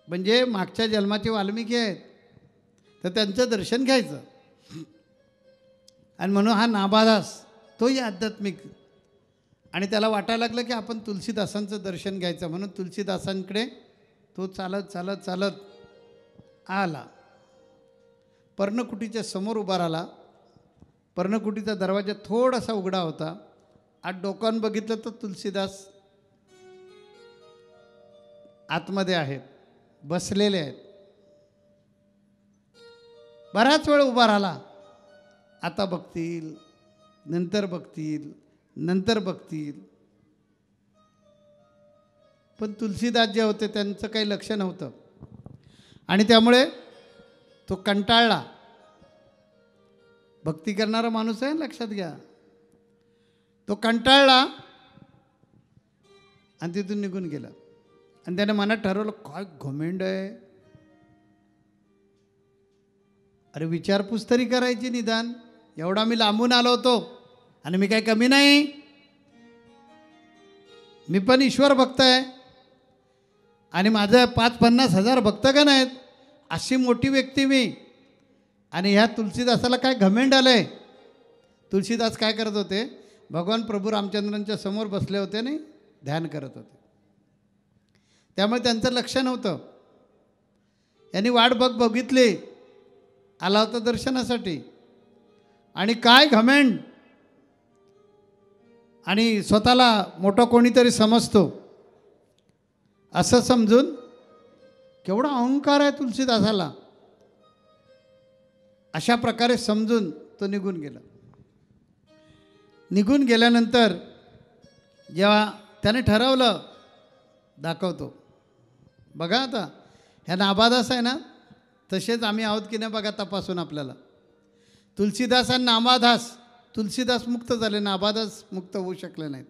म्हणजे मागच्या जन्माचे वाल्मिकी आहेत, तर त्यांचं दर्शन घ्यायचं. आणि म्हणून हा नाभादास तोही आध्यात्मिक. आणि त्याला वाटायला लागलं की आपण तुलसीदासांचं दर्शन घ्यायचं, म्हणून तुलसीदासांकडे तो चालत चालत चालत आला. पर्णकुटीच्या समोर उभा राहिला. पर्णकुटीचा दरवाजा थोडासा उघडा होता. आत डोकावून बघितलं तर तुलसीदास आतमध्ये आहेत, बसलेले आहेत. बराच वेळ उभा राहिला. आता बघतील, नंतर बघतील, नंतर बघतील. पण तुलसीदास जे होते त्यांचं काही लक्ष नव्हतं आणि त्यामुळे तो कंटाळला. भक्ती करणारा माणूस आहे, लक्षात घ्या. तो कंटाळला आणि तिथून निघून गेला. आणि त्याने मनात ठरवलं, काय घमेंड आहे, अरे विचारपूस तरी करायची निदान. एवढा मी लांबून आलो होतो आणि मी काही कमी नाही, मी पण ईश्वर भक्त आहे आणि माझं 5-50 हजार भक्तगण आहेत, अशी मोठी व्यक्ती मी. आणि ह्या तुलसीदासाला काय घमेंड आलं आहे. तुलसीदास काय करत होते, भगवान प्रभू रामचंद्रांच्या समोर बसले होते नाही, ध्यान करत होते. त्यामुळे त्यांचं लक्ष नव्हतं. यांनी वाट बघितली, आला होता दर्शनासाठी. आणि काय घमेंड, आणि स्वतःला मोठा कोणीतरी समजतो असं समजून, केवढा अहंकार आहे तुलसीदासाला, अशा प्रकारे समजून तो निघून गेला. निघून गेल्यानंतर जेव्हा त्याने ठरवलं, दाखवतो बघा. आता ह्या नाबादास आहे ना, तसेच आम्ही आहोत की नाही बघा तपासून आपल्याला. तुलसीदास आणि नामादास, तुलसीदास मुक्त झाले, नाबादास मुक्त होऊ शकले नाहीत.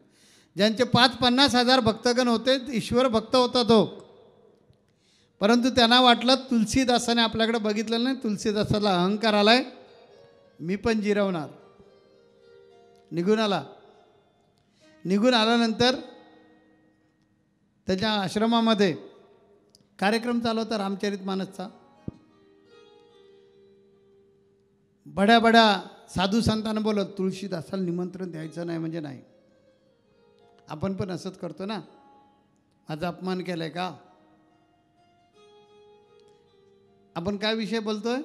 ज्यांचे 5-50 हजार भक्तगण होते, ईश्वर भक्त होता तो. परंतु त्यांना वाटलं तुलसीदासाने आपल्याकडे बघितलं नाही, तुलसीदासाला अहंकार आलाय, मी पण जिरवणार. निघून आला. निघून आल्यानंतर त्याच्या आश्रमामध्ये कार्यक्रम चालू होता रामचरितमानसचा. बड्या बड्या साधू संतांना बोलत, तुळशीदासाला निमंत्रण द्यायचं नाही म्हणजे नाही. आपण पण असंच करतो ना, माझा अपमान केलाय का. आपण काय विषय बोलतोय,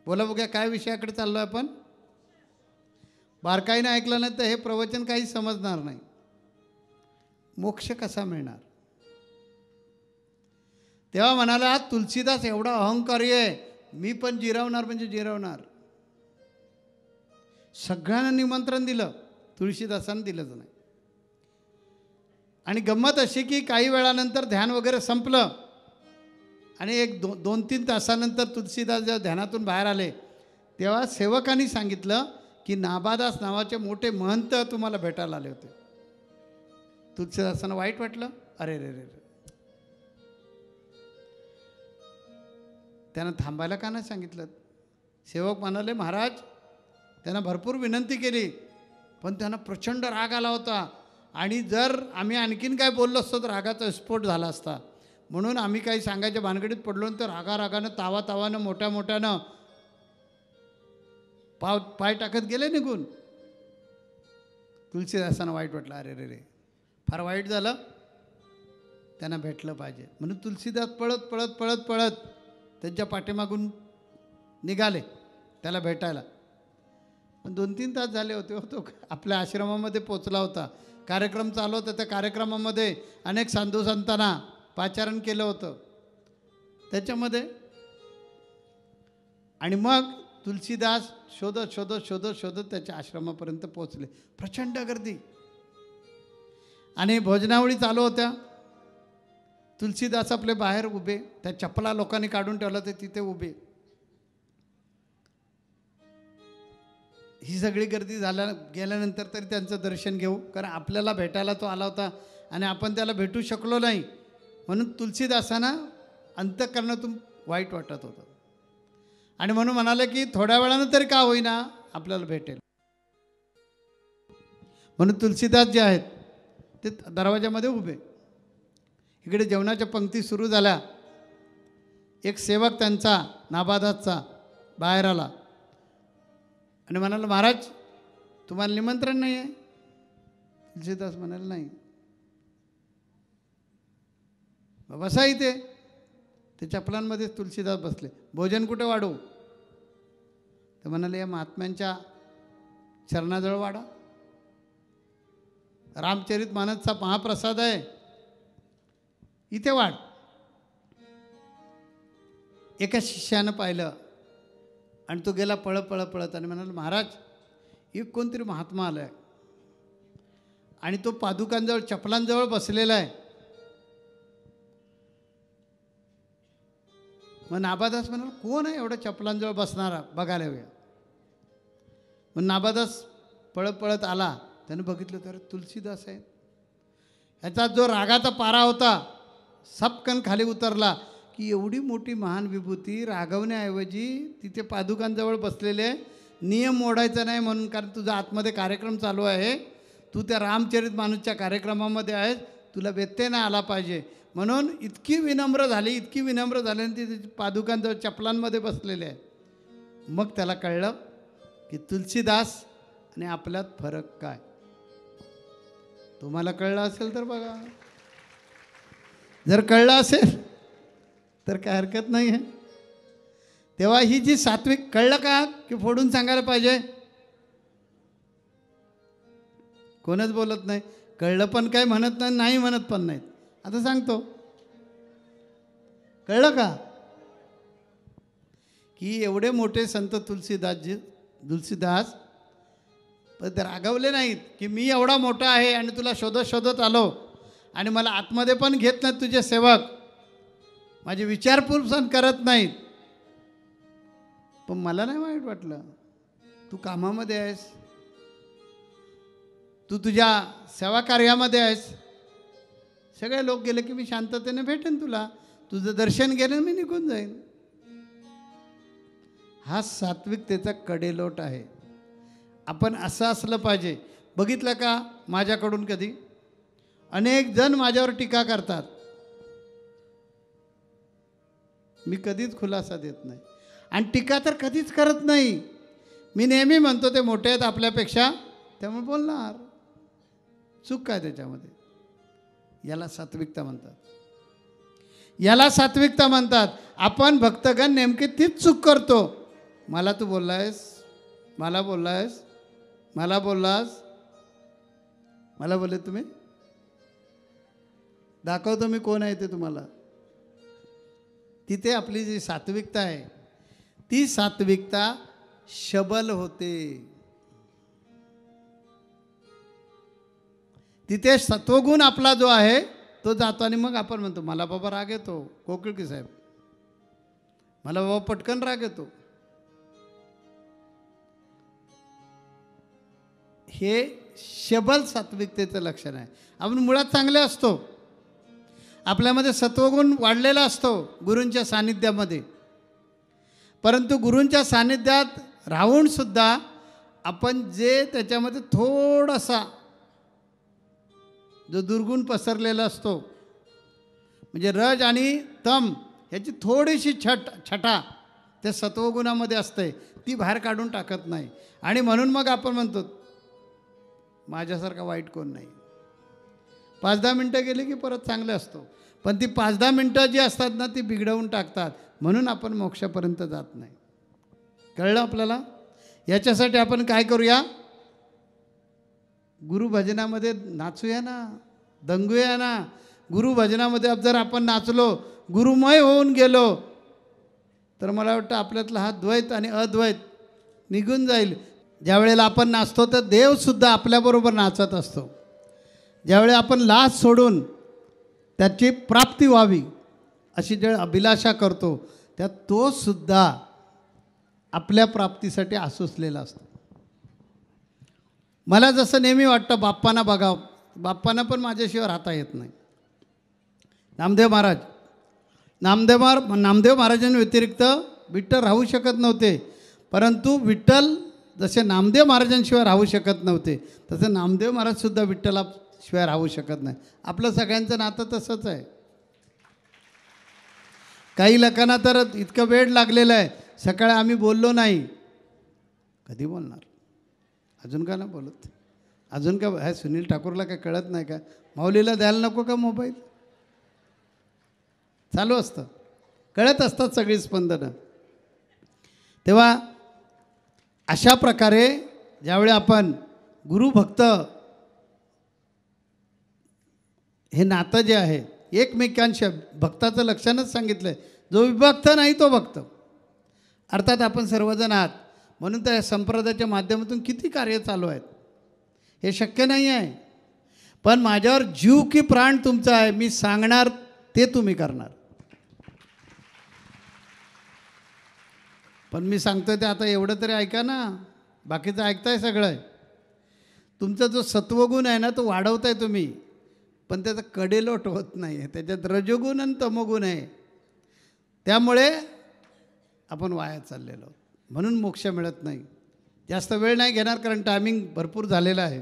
बोला बघा, काय विषयाकडे चाललोय आपण. बारकाईने ऐकलं नाही तर हे प्रवचन काही समजणार नाही. मोक्ष कसा मिळणार. तेव्हा म्हणाला, तुलसीदास एवढा अहंकारी आहे, मी पण जिरवणार म्हणजे जिरवणार. सगळ्यांना निमंत्रण दिलं, तुळशीदासानं दिलंच नाही. आणि गंमत अशी की काही वेळानंतर ध्यान वगैरे संपलं आणि 2-3 तासानंतर तुलसीदास जेव्हा ध्यानातून बाहेर आले, तेव्हा सेवकांनी सांगितलं की नाबादास नावाचे मोठे महंत तुम्हाला भेटायला आले होते. तुलसीदासांना वाईट वाटलं. अरे रे रे, त्यांना थांबायला का नाही सांगितलं. सेवक म्हणाले, महाराज, त्यांना भरपूर विनंती केली पण त्यांना प्रचंड राग आला होता आणि जर आम्ही आणखीन काय बोललो असतो तर रागाचा स्फोट झाला असता. म्हणून आम्ही काही सांगायच्या भानगडीत पडलो तर रागानं तावानं मोठ्यानं पाय टाकत गेले निघून. तुलसीदासांना वाईट वाटलं. अरे रे रे, फार वाईट झालं, त्यांना भेटलं पाहिजे. म्हणून तुलसीदास पळत त्यांच्या पाठीमागून निघाले त्याला भेटायला. पण 2-3 तास झाले होते. तो आपल्या आश्रमामध्ये पोचला होता. कार्यक्रम चालू होता. त्या कार्यक्रमामध्ये अनेक साधू संतांना पाचारण केलं होतं त्याच्यामध्ये. आणि मग तुलसीदास शोधत त्याच्या आश्रमापर्यंत पोचले. प्रचंड गर्दी आणि भोजनावळी चालू होत्या. तुलसीदास आपले बाहेर उभे, त्या चपला लोकांनी काढून ठेवला ते तिथे उभे. ही सगळी गर्दी गेल्यानंतर तरी त्यांचं दर्शन घेऊ, कारण आपल्याला भेटायला तो आला होता आणि आपण त्याला भेटू शकलो नाही. म्हणून तुलसीदासांना अंतःकरणातून वाईट वाटत होतं आणि म्हणून म्हणाले की थोड्या वेळानं तरी का होईना आपल्याला भेटेल. म्हणून तुलसीदास जे आहेत ते दरवाजामध्ये उभे. इकडे जेवणाच्या पंक्ती सुरू झाल्या. एक सेवक त्यांचा नाबादासचा बाहेर आला आणि म्हणाला, महाराज, तुम्हाला निमंत्रण नाही आहे. तुलसीदास म्हणाले, नाही. बसा इथे. ते चपलांमध्ये तुलसीदास बसले. भोजन कुठे वाढू. ते म्हणाले, या महात्म्यांच्या चरणाजवळ वाढा. रामचरितमानसचा महाप्रसाद आहे, इथे वाढ. एका शिष्यानं पाहिलं आणि तो गेला पळत आणि म्हणाला, महाराज एक कोणतरी महात्मा आला आहे आणि तो पादुकांजवळ चपलांजवळ बसलेला आहे. मग नाबादास म्हणाला, कोण आहे एवढं चपलांजवळ बसणारा, बघायला वेळ. मग नाबादास पळत आला. त्यानं बघितलं तर तुलसीदास आहे. ह्याचा जो रागाचा पारा होता सपकन खाली उतरला की एवढी मोठी महान विभूती रागवण्याऐवजी तिथे पादुकांजवळ बसलेले, नियम मोडायचा नाही म्हणून, कारण तुझा आतमध्ये कार्यक्रम चालू आहे, तू त्या रामचरित मानसच्या कार्यक्रमामध्ये आहेस, तुला व्यत्यय नाही आला पाहिजे म्हणून इतकी विनम्र झाली आणि ती पादुकांजवळ चपलांमध्ये बसलेले आहे. मग त्याला कळलं की तुलसीदास आणि आपल्यात फरक काय. तुम्हाला कळलं असेल तर बघा, जर कळलं असेल तर काय हरकत नाही आहे. तेव्हा ही जी सात्विक, कळलं का की फोडून सांगायला पाहिजे. कोणच बोलत नाही. कळलं पण काय म्हणत नाही, नाही म्हणत पण नाहीत. आता सांगतो, कळलं का की एवढे मोठे संत तुलसीदास पण ते रागवले नाहीत की मी एवढा मोठा आहे आणि तुला शोधत आलो आणि मला आतमध्ये पण घेत नाहीत तुझे सेवक, माझी विचारपूस करत नाहीत. पण मला नाही वाईट वाटलं, तू कामामध्ये आहेस, तू तुझ्या सेवा कार्यामध्ये आहेस. सगळे लोक गेले की मी शांततेने भेटेन तुला, तुझं दर्शन घेणं मी निघून जाईन. हा सात्विकतेचा कडेलोट आहे. आपण असं असलं पाहिजे. बघितलं का माझ्याकडून कधी अनेक जण माझ्यावर टीका करतात, मी कधीच खुलासा देत नाही आणि टीका तर कधीच करत नाही. मी नेहमी म्हणतो ते मोठे आहेत आपल्यापेक्षा, त्यामुळे बोलणार. चूक काय त्याच्यामध्ये? याला सात्विकता म्हणतात, याला सात्विकता म्हणतात. आपण भक्तगण नेमकी तीच चूक करतो. मला तू बोललास, मला बोलले तुम्ही, दाखवतो मी कोण आहे ते तुम्हाला. तिथे आपली जी सात्विकता आहे ती सात्विकता शबल होते. तिथे सत्वगुण आपला जो आहे तो जातो आणि मग आपण म्हणतो मला बाबा राग येतो, कोकिळकी साहेब, मला बाबा पटकन राग येतो. हे शबल सात्विकतेचं लक्षण आहे. आपण मुळात चांगले असतो, आपल्यामध्ये सत्वगुण वाढलेला असतो गुरूंच्या सानिध्यामध्ये, परंतु गुरूंच्या सानिध्यात राहून सुद्धा आपण जे त्याच्यामध्ये थोडासा जो दुर्गुण पसरलेला असतो, म्हणजे रज आणि तम ह्याची थोडीशी छटा त्या सत्वगुणामध्ये असते, ती बाहेर काढून टाकत नाही. आणि म्हणून मग आपण म्हणतो माझ्यासारखा वाईट कोण नाही. 5-10 मिनटं गेली की परत चांगले असतो, पण ती 5-10 मिनटं जी असतात ना ती बिघडवून टाकतात. म्हणून आपण मोक्षापर्यंत जात नाही. कळलं आपल्याला? याच्यासाठी आपण काय करूया, गुरुभजनामध्ये नाचूया ना, दंगूया ना. गुरुभजनामध्ये जर आपण नाचलो, गुरुमय होऊन गेलो, तर मला वाटतं आपल्यातला हा द्वैत आणि अद्वैत निघून जाईल. ज्या वेळेला आपण नाचतो तर देवसुद्धा आपल्याबरोबर नाचत असतो. ज्यावेळी आपण लाज सोडून त्याची प्राप्ती व्हावी अशी ज्या अभिलाषा करतो, त्यात तो सुद्धा आपल्या प्राप्तीसाठी आसुसलेला असतो. मला जसं नेहमी वाटतं बाप्पांना बघावं, बाप्पांना पण माझ्याशिवाय राहता येत नाही. नामदेव महाराजांव्यतिरिक्त विठ्ठल राहू शकत नव्हते, परंतु विठ्ठल जसे नामदेव महाराजांशिवाय राहू शकत नव्हते, तसं नामदेव महाराजसुद्धा विठ्ठलाशिवाय राहू शकत नाही. आपलं सगळ्यांचं नातं तसंच आहे. काही लोकांना तर इतकं वेळ लागलेलं आहे, सकाळी आम्ही बोललो नाही, कधी बोलणार? अजून का नाही बोलत? अजून का ह्या सुनील ठाकूरला काय कळत नाही का? माऊलीला द्यायला नको का मोबाईल? चालू असतं, कळत असतात सगळी स्पंदनं. तेव्हा अशा प्रकारे ज्यावेळी आपण गुरुभक्त हे नातं जे आहे एकमेकांशी, भक्ताचं लक्षणच सांगितलं आहे, जो विभक्त नाही तो भक्त. अर्थात आपण सर्वजण आहात म्हणून त्या संप्रदायाच्या माध्यमातून किती कार्य चालू आहेत हे शक्य नाही आहे. पण माझ्यावर जीव की प्राण तुमचा आहे, मी सांगणार ते तुम्ही करणार. पण मी सांगतोय ते आता एवढं तरी ऐका ना, बाकीचं ऐकताय सगळं. तुमचा जो सत्वगुण आहे ना तो वाढवताय तुम्ही, पण त्याचा कडेलोट होत नाही आहे. त्याच्यात रजोगुण आणि तमोगुण आहे, त्यामुळे आपण वाया चाललेलो आहोत. म्हणून मोक्ष मिळत नाही. जास्त वेळ नाही घेणार कारण टायमिंग भरपूर झालेला आहे.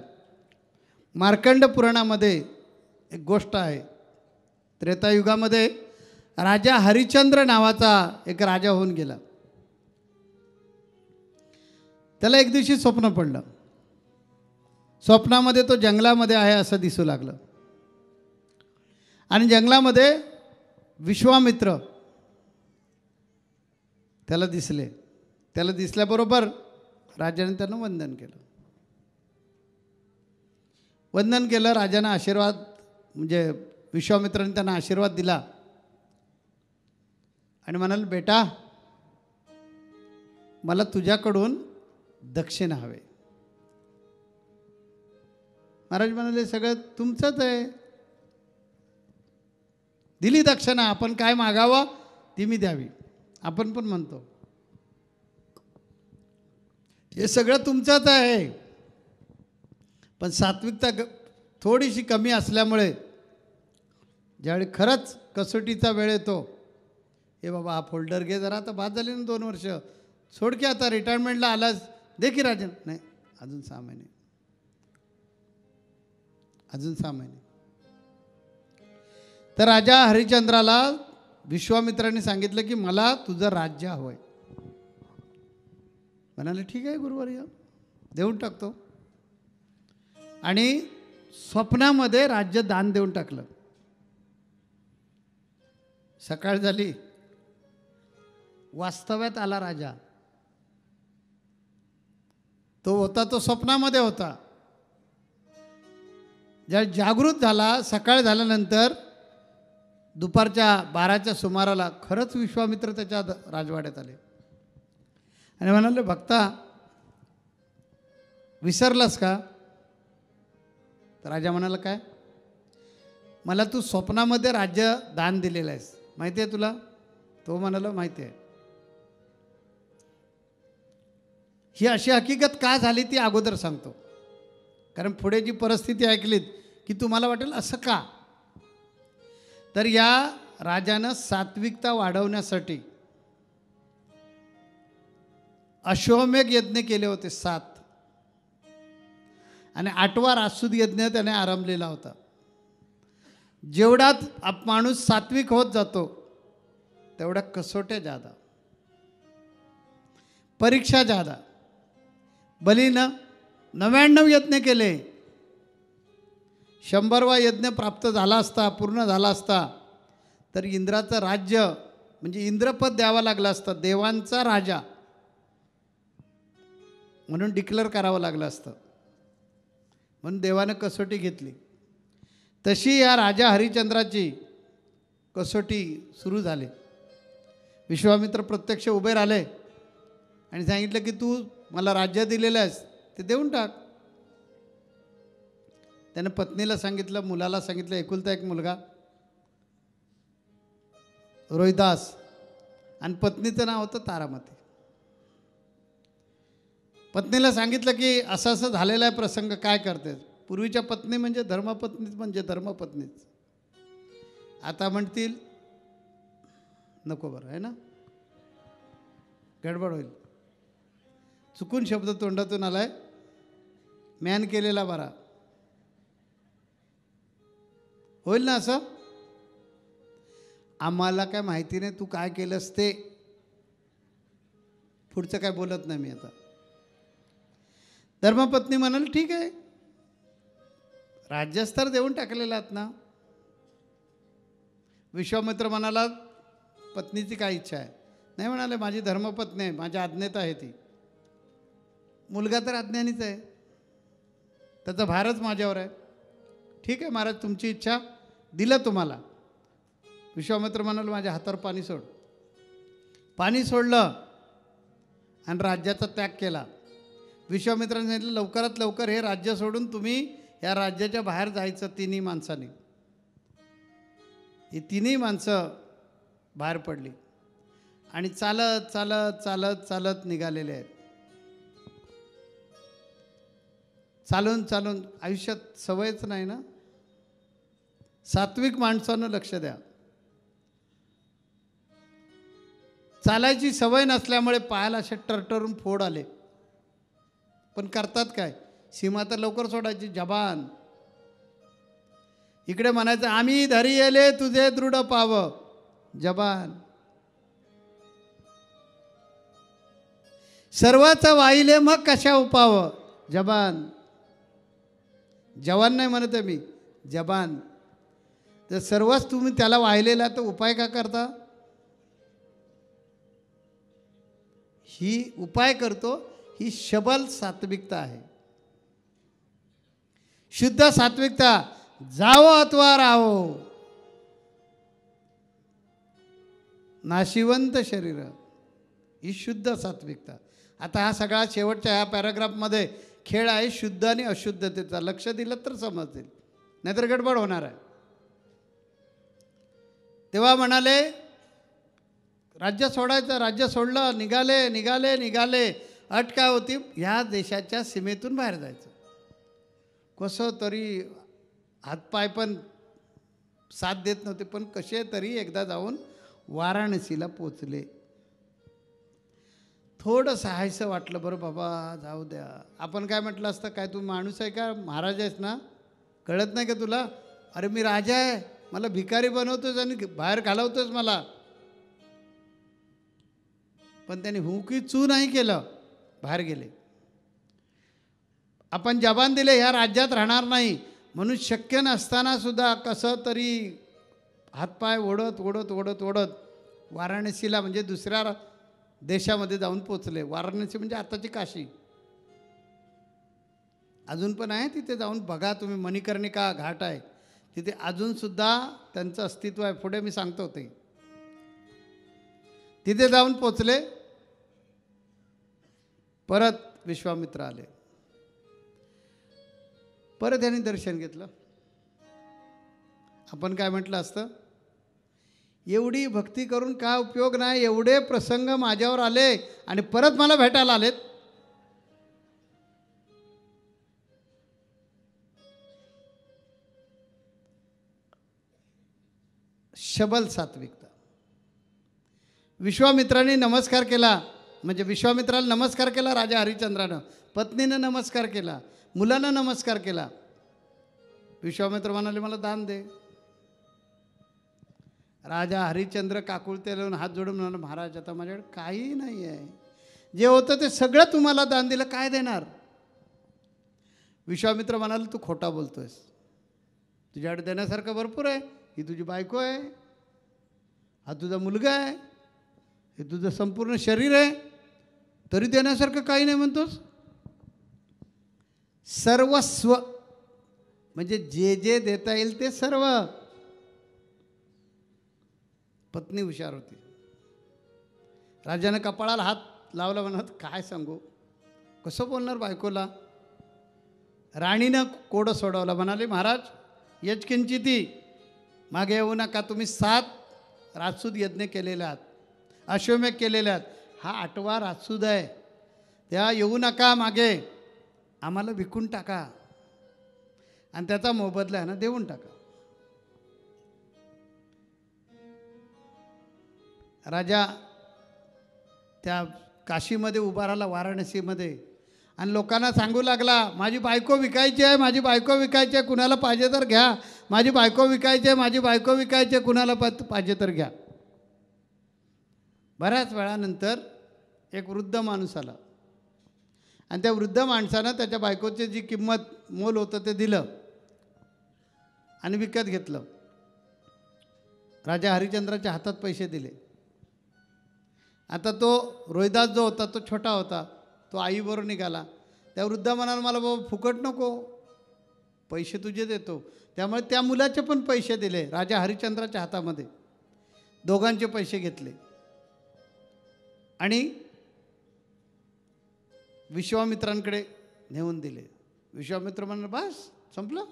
मार्कंड पुराणामध्ये एक गोष्ट आहे. त्रेतायुगामध्ये राजा हरिश्चंद्र नावाचा एक राजा होऊन गेला. त्याला एक दिवशी स्वप्न पडलं. स्वप्नामध्ये तो जंगलामध्ये आहे असं दिसू लागलं. आणि जंगलामध्ये विश्वामित्र त्याला दिसले. त्याला दिसल्याबरोबर राजाने त्यांना वंदन केलं. वंदन केलं. राजानं आशीर्वाद म्हणजे विश्वामित्राने त्यांना आशीर्वाद दिला आणि म्हणाल, बेटा मला तुझ्याकडून दक्षिणा हवे. महाराज म्हणाले, सगळं तुमचंच आहे. दिली दक्षिणा. आपण काय मागावं ती मी द्यावी. आपण पण म्हणतो हे सगळं तुमचंच आहे. पण सात्विकता थोडीशी कमी असल्यामुळे ज्यावेळी खरंच कसोटीचा वेळ येतो, हे बाबा हा फोल्डर घे जरा, आता बाद झाली ना 2 वर्ष, सोड की आता रिटायरमेंटला आलास, दे की राजन. नाही, अजून 6 महिने, अजून 6 महिने. तर राजा हरिश्चंद्राला विश्वामित्राने सांगितलं की मला तुझं राज्य हवं आहे. म्हणाले, ठीक आहे गुरुवर्य, देऊन टाकतो. आणि स्वप्नामध्ये राज्य दान देऊन टाकलं. सकाळ झाली, वास्तव्यात आला राजा. तो होता तो स्वप्नामध्ये होता. ज्या जागृत झाला, सकाळ झाल्यानंतर दुपारच्या 12च्या सुमाराला खरंच विश्वामित्र त्याच्या राजवाड्यात आले आणि म्हणाले, भक्ता विसरलास का? तर राजा म्हणाला, काय? मला तू स्वप्नामध्ये राज्य दान दिलेलं आहेस, माहिती आहे तुला? तो म्हणाला, माहिती आहे. ही अशी हकीकत का झाली ती अगोदर सांगतो, कारण पुढे जी परिस्थिती ऐकलीत की तुम्हाला वाटेल असं का. तर या राजानं सात्विकता वाढवण्यासाठी अश्वमेध यज्ञ केले होते 7, आणि 8वा राजसूद यज्ञ त्याने आरंभलेला होता. जेवढा माणूस सात्विक होत जातो तेवढ्या कसोट्या जादा, परीक्षा जादा. बलीनं 99 यज्ञ केले. 100वा यज्ञ प्राप्त झाला असता, पूर्ण झाला असता, तर इंद्राचं राज्य म्हणजे इंद्रपद द्यावं लागलं असतं. देवांचा राजा म्हणून डिक्लेअर करावं लागलं असतं. म्हणून देवानं कसोटी घेतली. तशी या राजा हरिश्चंद्राची कसोटी सुरू झाली. विश्वामित्र प्रत्यक्ष उभे राहिले आणि सांगितलं की तू मला राज्य दिलेलं आहेस ते देऊन टाक. त्यानं पत्नीला सांगितलं, मुलाला सांगितलं, एकुलता एक मुलगा रोहिदास, आणि पत्नीचं नाव होतं तारामती. पत्नीला सांगितलं की असं असं झालेला आहे प्रसंग, काय करते? पूर्वीच्या पत्नी म्हणजे धर्मपत्नीच, म्हणजे धर्मपत्नीच. आता म्हणतील नको, बरं आहे ना, गडबड होईल. चुकून शब्द तोंडातून आलाय, मॅन केलेला बरा होईल ना असं. आम्हाला काय माहिती नाही तू काय केलंस ते, पुढचं काय बोलत नाही मी आता. धर्मपत्नी म्हणाल, ठीक आहे, राज्यस्तर देऊन टाकलेला आहात ना. विश्वामित्र म्हणाला, पत्नीची काय इच्छा आहे? नाही म्हणाले, माझी धर्मपत्नी आहे, माझी आज्ञेत आहे ती. मुलगा तर अज्ञानीच आहे, त्याचा भारच माझ्यावर आहे. ठीक आहे महाराज, तुमची इच्छा, दिलं तुम्हाला. विश्वामित्र म्हणाल, माझ्या हातावर पाणी सोड. पाणी सोडलं आणि राज्याचा त्याग केला. विश्वामित्राने सांगितलं लवकरात लवकर हे राज्य सोडून तुम्ही या राज्याच्या बाहेर जायचं. तिन्ही माणसांनी, ही तिन्ही माणसं बाहेर पडली आणि चालत चालत चालत चालत निघालेले आहेत. चालून चालून आयुष्यात सवयच नाही ना. सात्विक माणसानं लक्ष द्या. चालायची सवय नसल्यामुळे पायाला असे टरटरून फोड आले. पण करतात काय, सीमा तर लवकर सोडायची. जबान इकडे म्हणायचं आम्ही धरी येले तुझे दृढ पाव. जबान सर्वच वाहिले मग कशा उपाव. जबान जवान नाही म्हणत आहे मी, जबान. तर सर्वच तुम्ही त्याला वाहिलेला तर उपाय का करता. ही उपाय करतो, ही शबल सात्विकता आहे. शुद्ध सात्विकता. जावो अथवा राहो, नाशिवंत शरीर, ही शुद्ध सात्विकता. आता हा सगळा शेवटच्या ह्या पॅराग्राफमध्ये खेळ आहे शुद्ध आणि अशुद्धतेचा. लक्ष दिलं तर समजतील, नाहीतर गडबड होणार आहे. तेव्हा म्हणाले राज्य सोडायचं. राज्य सोडलं, निघाले निघाले निघाले. अट काय होती, ह्या देशाच्या सीमेतून बाहेर जायचं. कसं तरी हातपाय पण साथ देत नव्हते, पण कसे तरी एकदा जाऊन वाराणसीला पोचले. थोडं सहायचं वाटलं, बरं बाबा जाऊ द्या. आपण काय म्हटलं असतं, काय तू माणूस आहे का, महाराज आहेस ना, कळत नाही का तुला. अरे मी राजा आहे, मला भिकारी बनवतोस आणि बाहेर घालवतोस मला. पण त्यांनी हुकी चू नाही केलं, बाहेर गेले. आपण जबान दिले ह्या राज्यात राहणार नाही म्हणून शक्य नसताना सुद्धा कसं तरी हातपाय ओढत ओढत ओढत ओढत वाराणसीला म्हणजे दुसऱ्या देशामध्ये जाऊन पोचले. वाराणसी म्हणजे आताची काशी. अजून पण आहे तिथे, जाऊन बघा तुम्ही. मणिकर्णिका घाट आहे तिथे, अजूनसुद्धा त्यांचं अस्तित्व आहे. पुढे मी सांगतो ते. तिथे जाऊन पोचले. परत विश्वामित्र आले. परत त्यांनी दर्शन घेतलं. आपण काय म्हटलं असतं, एवढी भक्ती करून काय उपयोग नाही, एवढे प्रसंग माझ्यावर आले आणि परत मला भेटायला आलेत. शबल सात्विकता. विश्वामित्राने नमस्कार केला, म्हणजे विश्वामित्राला नमस्कार केला राजा हरिश्चंद्रानं. पत्नीनं नमस्कार केला, मुलानं नमस्कार केला. विश्वामित्र म्हणाले मला दान दे. राजा हरिश्चंद्र काकुळते लावून हात जोडून म्हणाले महाराज आता माझ्याकडे काही नाही आहे, जे होतं ते सगळं तुम्हाला दान दिलं, काय देणार. विश्वामित्र म्हणाले तू खोटा बोलतोयस, तुझ्याकडे देण्यासारखं भरपूर आहे. ही तुझी बायको आहे, हा तुझा मुलगा आहे, हे तुझं संपूर्ण शरीर आहे, तरी देण्यासारखं काही नाही म्हणतोस. सर्वस्व म्हणजे जे जे देता येईल ते सर्व. पत्नी हुशार होती. राजाने कपाळाला हात लावला, म्हणत काय सांगू, कसं बोलणार बायकोला. राणीनं कोडं सोडवलं. म्हणाले महाराज यचकिंचिती, मागे येऊ नका. तुम्ही 7 राजसूद यज्ञ केलेले आहात, अश्वमेध केलेले आहात, हा 8वा राजसूद आहे. त्या येऊ नका मागे, आम्हाला विकून टाका आणि त्याचा मोबदला आहे ना देऊन टाका. राजा त्या काशीमध्ये उभा राहिला, वाराणसीमध्ये, आणि लोकांना सांगू लागला माझी बायको विकायची आहे, माझी बायको विकायची आहे, कुणाला पाहिजे तर घ्या, माझी बायको विकायची आहे, माझी बायको विकायची आहे, कुणाला पाहिजे तर घ्या. बऱ्याच वेळानंतर एक वृद्ध माणूस आला आणि त्या वृद्ध माणसानं त्याच्या बायकोची जी किंमत मोल होतं ते दिलं आणि विकत घेतलं. राजा हरिश्चंद्राच्या हातात पैसे दिले. आता तो रोहिदास जो होता तो छोटा होता, तो आईबरोबर निघाला. त्या वृद्ध म्हणाला मला बाबा फुकट नको, पैसे तुझे देतो. त्यामुळे त्या मुलाचे पण पैसे दिले राजा हरिश्चंद्राच्या हातामध्ये. दोघांचे पैसे घेतले आणि विश्वामित्रांकडे नेऊन दिले. विश्वामित्र म्हणलं बस संपलं.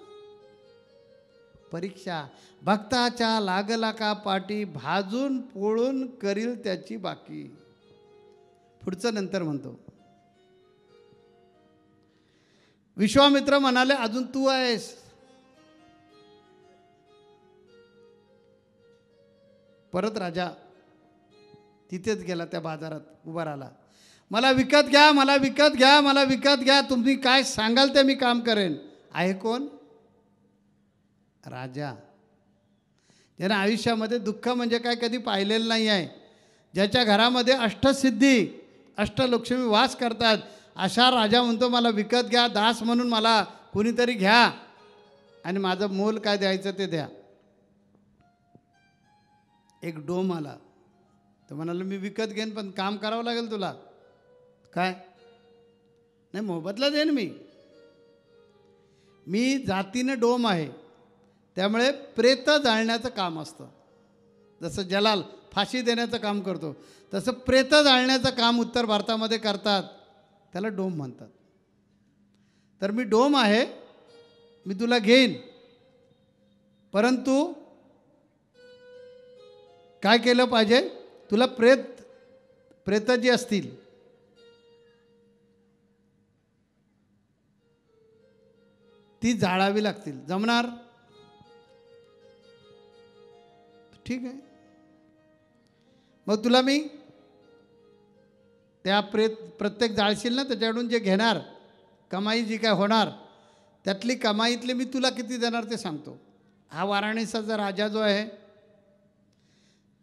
परीक्षा भक्ताच्या लागला का पाठी, भाजून पोळून करील त्याची बाकी. पुढचं नंतर म्हणतो. विश्वामित्र म्हणाले अजून तू आहेस. परत राजा तिथेच गेला, त्या बाजारात उभा राहिला. मला विकत घ्या, मला विकत घ्या, मला विकत घ्या, तुम्ही काय सांगाल ते मी काम करेन. आहे कोण? राजा. ज्याने आयुष्यामध्ये दुःख म्हणजे काय कधी पाहिलेलं नाही आहे, ज्याच्या घरामध्ये अष्टसिद्धी अष्टलक्ष्मी वास करतात, अशा राजा म्हणतो मला विकत घ्या, दास म्हणून मला कुणीतरी घ्या आणि माझं मोल काय द्यायचं ते द्या. एक डोम आला. तर म्हणाला मी विकत घेईन पण काम करावं लागेल तुला. काय? नाही मोबदला देईन मी जातीनं डोम आहे, त्यामुळे प्रेत जाळण्याचं काम असतं. जसं जलाल फाशी देण्याचं काम करतो, तसं प्रेत जाळण्याचं काम उत्तर भारतामध्ये करतात, त्याला डोम म्हणतात. तर मी डोम आहे, मी तुला घेईन, परंतु काय केलं पाहिजे, तुला प्रेत जी असतील ती जाळावी लागतील. जमणार? ठीक आहे. मग तुला मी त्या प्रत्येक जाळशील ना, त्याच्याकडून जे घेणार कमाई जी काय होणार, त्यातली कमाईतले मी तुला किती देणार ते सांगतो. हा वाराणसीचा राजा जो आहे,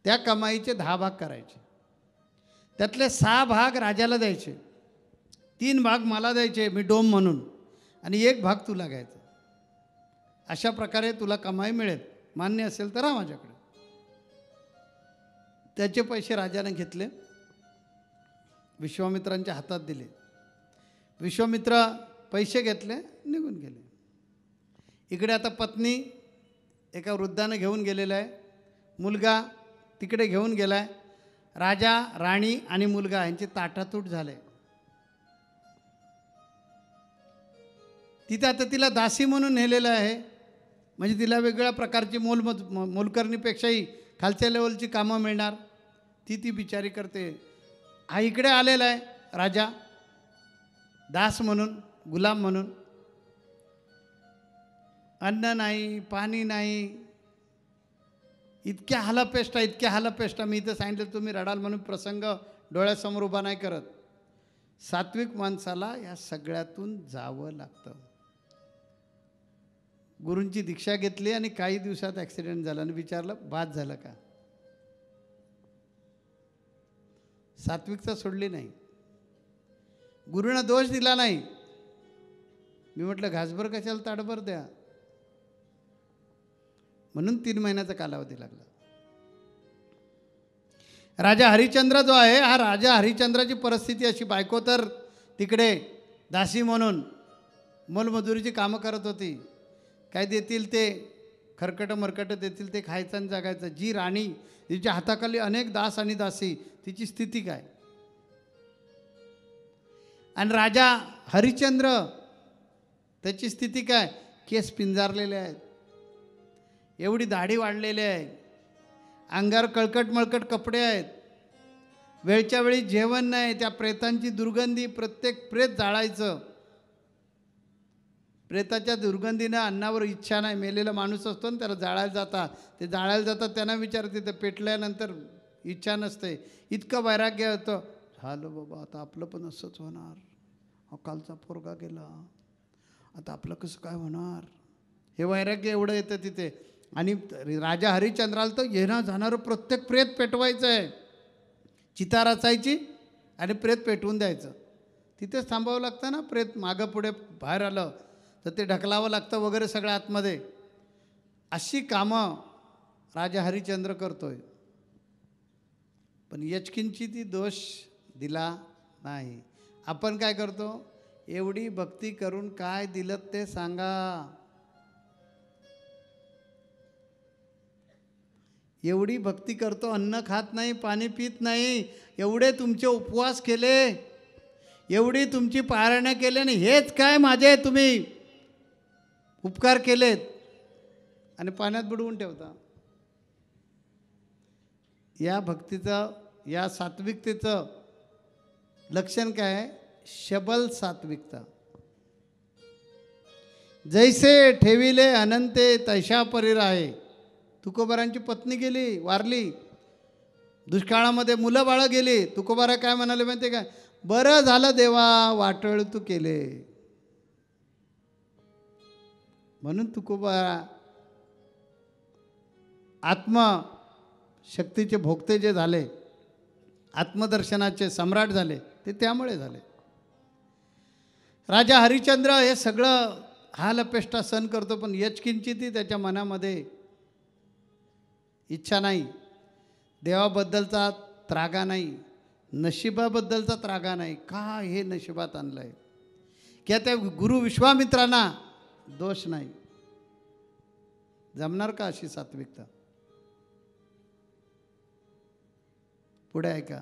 त्या कमाईचे 10 भाग करायचे, त्यातले 6 भाग राजाला द्यायचे, 3 भाग मला द्यायचे मी डोम म्हणून, आणि 1 भाग तुला घ्यायचा. अशा प्रकारे तुला कमाई मिळेल. मान्य असेल तर हा माझ्याकडे. त्याचे पैसे राजाने घेतले, विश्वामित्रांच्या हातात दिले. विश्वामित्र पैसे घेतले, निघून गेले. इकडे आता पत्नी एका वृद्धाने घेऊन गेलेला आहे, मुलगा तिकडे घेऊन गेला आहे. राजा राणी आणि मुलगा यांची ताटातूट झाले. तिथे आता तिला दासी म्हणून नेलेलं आहे, म्हणजे तिला वेगवेगळ्या प्रकारची मोलकरणीपेक्षाही खालच्या लेवलची कामं मिळणार. ती बिचारी करते. हा इकडे आलेला आहे राजा, दास म्हणून, गुलाम म्हणून. अन्न नाही, पाणी नाही, इतक्या हालपेष्टा. मी इथं सांगितलं तुम्ही रडाल म्हणून प्रसंग डोळ्यासमोर उभा नाही करत. सात्विक माणसाला या सगळ्यातून जावं लागतं. गुरूंची दीक्षा घेतली आणि काही दिवसात ॲक्सिडेंट झाला आणि विचारलं बाद झालं का. सात्विकता सोडली नाही, गुरुना दोष दिला नाही. मी म्हटलं घासभर कशाला ताडभर द्या, म्हणून 3 महिन्याचा कालावधी लागला. राजा हरिश्चंद्र जो आहे, हा राजा हरिश्चंद्राची परिस्थिती अशी, बायको तर तिकडे दासी म्हणून मोलमजुरीची कामं करत होती. काय देतील ते खरकटं मरकटं देतील ते खायचं आणि जगायचं. जी राणी, तिच्या हाताखाली अनेक दास आणि दासी, तिची स्थिती काय. आणि राजा हरिश्चंद्र, त्याची स्थिती काय, केस पिंजारलेले आहेत, एवढी दाढी वाढलेली आहे, अंगावर कळकट मळकट कपडे आहेत, वेळच्या वेळी जेवण नाही, त्या प्रेतांची दुर्गंधी, प्रत्येक प्रेत जाळायचं. प्रेताच्या दुर्गंधीनं अन्नावर इच्छा नाही. मेलेला माणूस असतो ना, त्याला जाळायला जातात, ते जाळायला जातात त्यांना विचारते, ते पेटल्यानंतर इच्छा नसते. इतकं वैराग्य होतं. झालं बाबा, आता आपलं पण असंच होणार. कालचा पोरगा गेला, आता आपलं कसं काय होणार, हे वैराग्य एवढं येतं तिथे. आणि राजा हरिश्चंद्राला तर येणं जाणारं प्रत्येक प्रेत पेटवायचं आहे. चिता रचायची आणि प्रेत पेटवून द्यायचं. तिथेच थांबावं लागतं ना, प्रेत मागं पुढे बाहेर आलं तर ते ढकलावं लागतं वगैरे सगळं आतमध्ये. अशी कामं राजा हरिश्चंद्र करतोय. पण यचकिंची ती दोष दिला नाही. आपण काय करतो, एवढी भक्ती करून काय दिलं ते सांगा. एवढी भक्ती करतो, अन्न खात नाही, पाणी पित नाही, एवढे तुमचे उपवास केले, एवढी तुमची पारायण केल्याने हेच काय माझे तुम्ही उपकार केलेत आणि पाण्यात बुडवून ठेवता. या भक्तीचं, या सात्विकतेचं लक्षण काय आहे? शबल सात्विकता. जैसे ठेविले अनंते तैशा परिराहे. तुकोबारांची पत्नी गेली, वारली, दुष्काळामध्ये मुलं बाळं गेली. तुकोबारा काय म्हणाले माहिती काय? बरं झालं देवा, वाटळ तू केले. म्हणून तुकोबारा आत्मशक्तीचे भोगते जे झाले, आत्मदर्शनाचे सम्राट झाले, ते त्यामुळे झाले. राजा हरिश्चंद्र हे सगळं हाल अपेष्टा सहन करतो, पण यचकिंचितही त्याच्या मनामध्ये इच्छा नाही, देवाबद्दलचा त्रागा नाही, नशिबाबद्दलचा त्रागा नाही. का हे नशिबात आणलं आहे? किंवा त्या गुरु विश्वामित्रांना दोष नाही. जमणार का अशी सात्विकता? पुढे ऐका.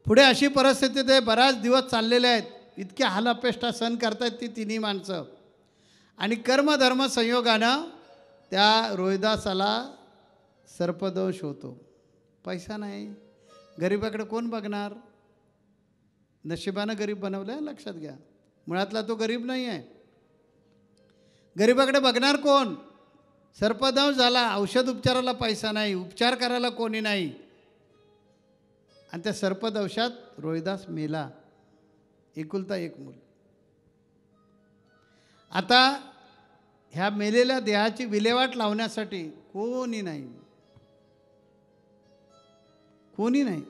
पुढे अशी परिस्थिती ते बराच दिवस चाललेले आहेत. इतके हाल अपेष्टा सहन करतायत ती तिन्ही माणसं. आणि कर्मधर्म संयोगानं त्या रोहिदासाला सर्पदोष होतो. पैसा नाही, गरिबाकडे कोण बघणार? नशिबानं गरीब बनवलं आहे, लक्षात घ्या. मुळातला तो गरीब नाही आहे. गरिबाकडे बघणार कोण? सर्पदंश झाला, औषध उपचाराला पैसा नाही, उपचार करायला कोणी नाही. आणि त्या सर्पदंशात रोहिदास मेला, एकुलता एक मूल. आता ह्या मेलेल्या देहाची विल्हेवाट लावण्यासाठी कोणी नाही, कोणी नाही.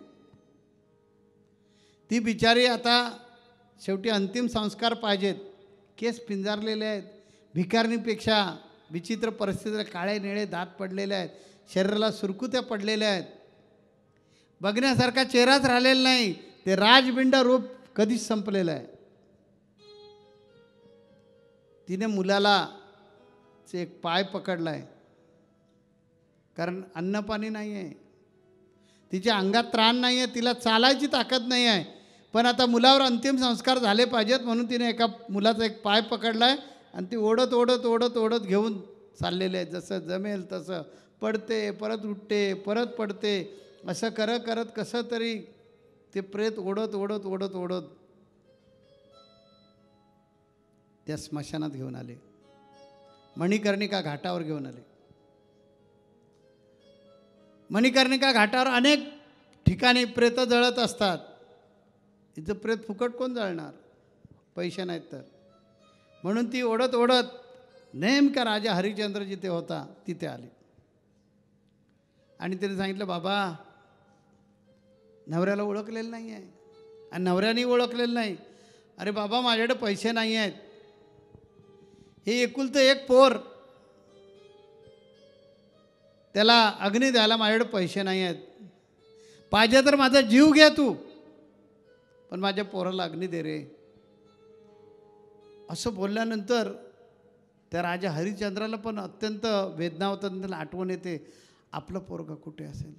ती बिचारी आता शेवटी अंतिम संस्कार पाहिजेत. केस पिंजारलेले आहेत, भिकारणीपेक्षा विचित्र परिस्थितीला काळे निळे दात पडलेले आहेत, शरीराला सुरकुत्या पडलेल्या आहेत, बघण्यासारखा चेहराच राहिलेला नाही. ते राजबिंड रूप कधीच संपलेलं आहे. तिने मुलाला एक पाय पकडला आहे, कारण अन्नपाणी नाही आहे, तिच्या अंगात त्राण नाही आहे, तिला चालायची ताकद नाही आहे. पण आता मुलावर अंतिम संस्कार झाले पाहिजेत म्हणून तिने एका मुलाचा एक पाय पकडला आहे आणि ती ओढत ओढत ओढत ओढत घेऊन चाललेले आहे. जसं जमेल तसं पडते, परत उठते, परत पडते, असं करत करत कसं तरी ते प्रेत ओढत ओढत ओढत ओढत त्या स्मशानात घेऊन आले. मणिकर्णिका घाटावर घेऊन आले. मणिकर्णिका घाटावर अनेक ठिकाणी प्रेत जळत असतात. इथं प्रेत फुकट कोण जळणार? पैसे नाहीत तर. म्हणून ती ओढत ओढत नेमका राजा हरिश्चंद्र जिथे होता तिथे आली. आणि तिने सांगितलं, बाबा नवऱ्याला ओळखलेलं नाही आहे. आणि नवऱ्याने ओळखलेलं नाही. अरे बाबा माझ्याकडे पैसे नाही आहेत, हे एकुलतं एक पोर, त्याला अग्नी द्यायला माझ्याकडे पैसे नाही आहेत. पाहिजे तर माझा जीव घे तू, पण माझ्या पोराला अग्नी दे रे. असं बोलल्यानंतर त्या राजा हरिश्चंद्राला पण अत्यंत वेदना होतात. त्याला आठवण येते, आपलं पोरगा कुठे असेल,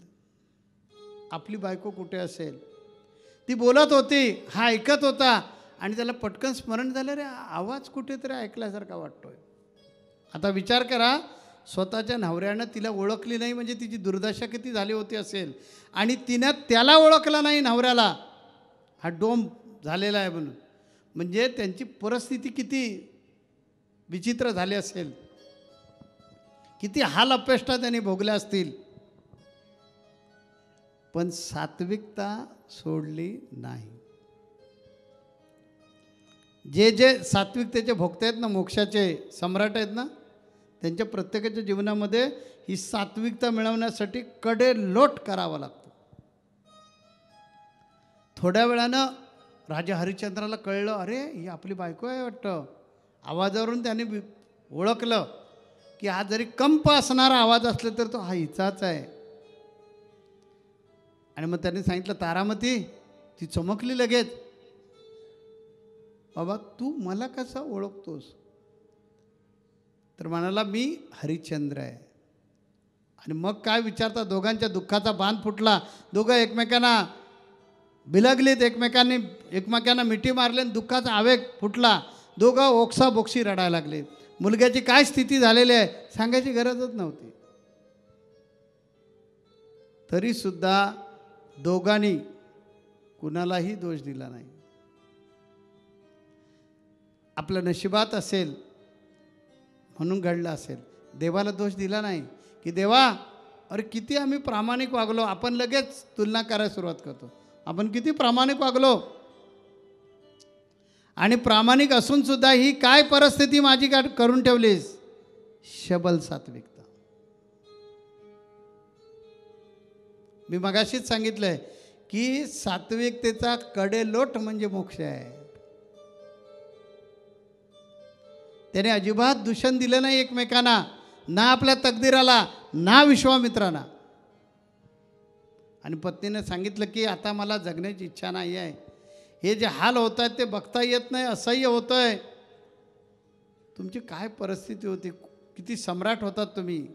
आपली बायको कुठे असेल. ती बोलत होती, हा ऐकत होता आणि त्याला पटकन स्मरण झालं, रे आवाज कुठेतरी ऐकल्यासारखा वाटतोय. आता विचार करा, स्वतःच्या नवऱ्यानं तिला ओळखली नाही म्हणजे तिची दुर्दशा किती झाली होती असेल. आणि तिनं त्याला ओळखला नाही नवऱ्याला, हा डोंब झालेला आहे म्हणून. म्हणजे त्यांची परिस्थिती किती विचित्र झाली असेल, किती हाल अपेष्टा त्यांनी भोगल्या असतील. पण सात्विकता सोडली नाही. जे जे सात्विकतेचे भोगते आहेत ना, मोक्षाचे सम्राट आहेत ना, त्यांच्या प्रत्येकाच्या जीवनामध्ये ही सात्विकता मिळवण्यासाठी कडेलोट करावा लागतो. थोड्या वेळानं राजा हरिश्चंद्राला कळलं, अरे ही आपली बायको आहे वाटतं. आवाजावरून त्याने ओळखलं की हा जरी कंप असणारा आवाज असला तर तो हा हिचाच आहे. आणि मग त्यांनी सांगितलं, तारामती. ती चमकली लगेच, बाबा तू मला कसा ओळखतोस? तर म्हणाला, मी हरिश्चंद्र आहे. आणि मग काय विचारता, दोघांच्या दुःखाचा बांध फुटला. दोघं एकमेकांना बिलगलीत, एकमेकांना मिठी मारले आणि दुःखाचा आवेग फुटला. दोघं ओक्साबोक्शी रडायला लागले. मुलग्याची काय स्थिती झालेली आहे सांगायची गरजच नव्हती. तरीसुद्धा दोघांनी कुणालाही दोष दिला नाही. आपलं नशिबात असेल म्हणून घडलं असेल. देवाला दोष दिला नाही की देवा अरे किती आम्ही प्रामाणिक वागलो. आपण लगेच तुलना करायला सुरुवात करतो. आपण किती प्रामाणिक वागलो आणि प्रामाणिक असून सुद्धा ही काय परिस्थिती माझी करून ठेवलीस. शबल सात्विकता. मी मगाशीच सांगितलंय की सात्विकतेचा कडेलोट म्हणजे मोक्ष आहे. त्याने अजिबात दूषण दिलं नाही एकमेकांना, ना आपल्या तकदीराला ना विश्वामित्रांना. आणि पत्नीने सांगितलं की आता मला जगण्याची इच्छा नाही आहे. हे जे हाल होत आहेत ते बघता येत नाही, असह्य होतं आहे. तुमची काय परिस्थिती होती, किती सम्राट होतात तुम्ही,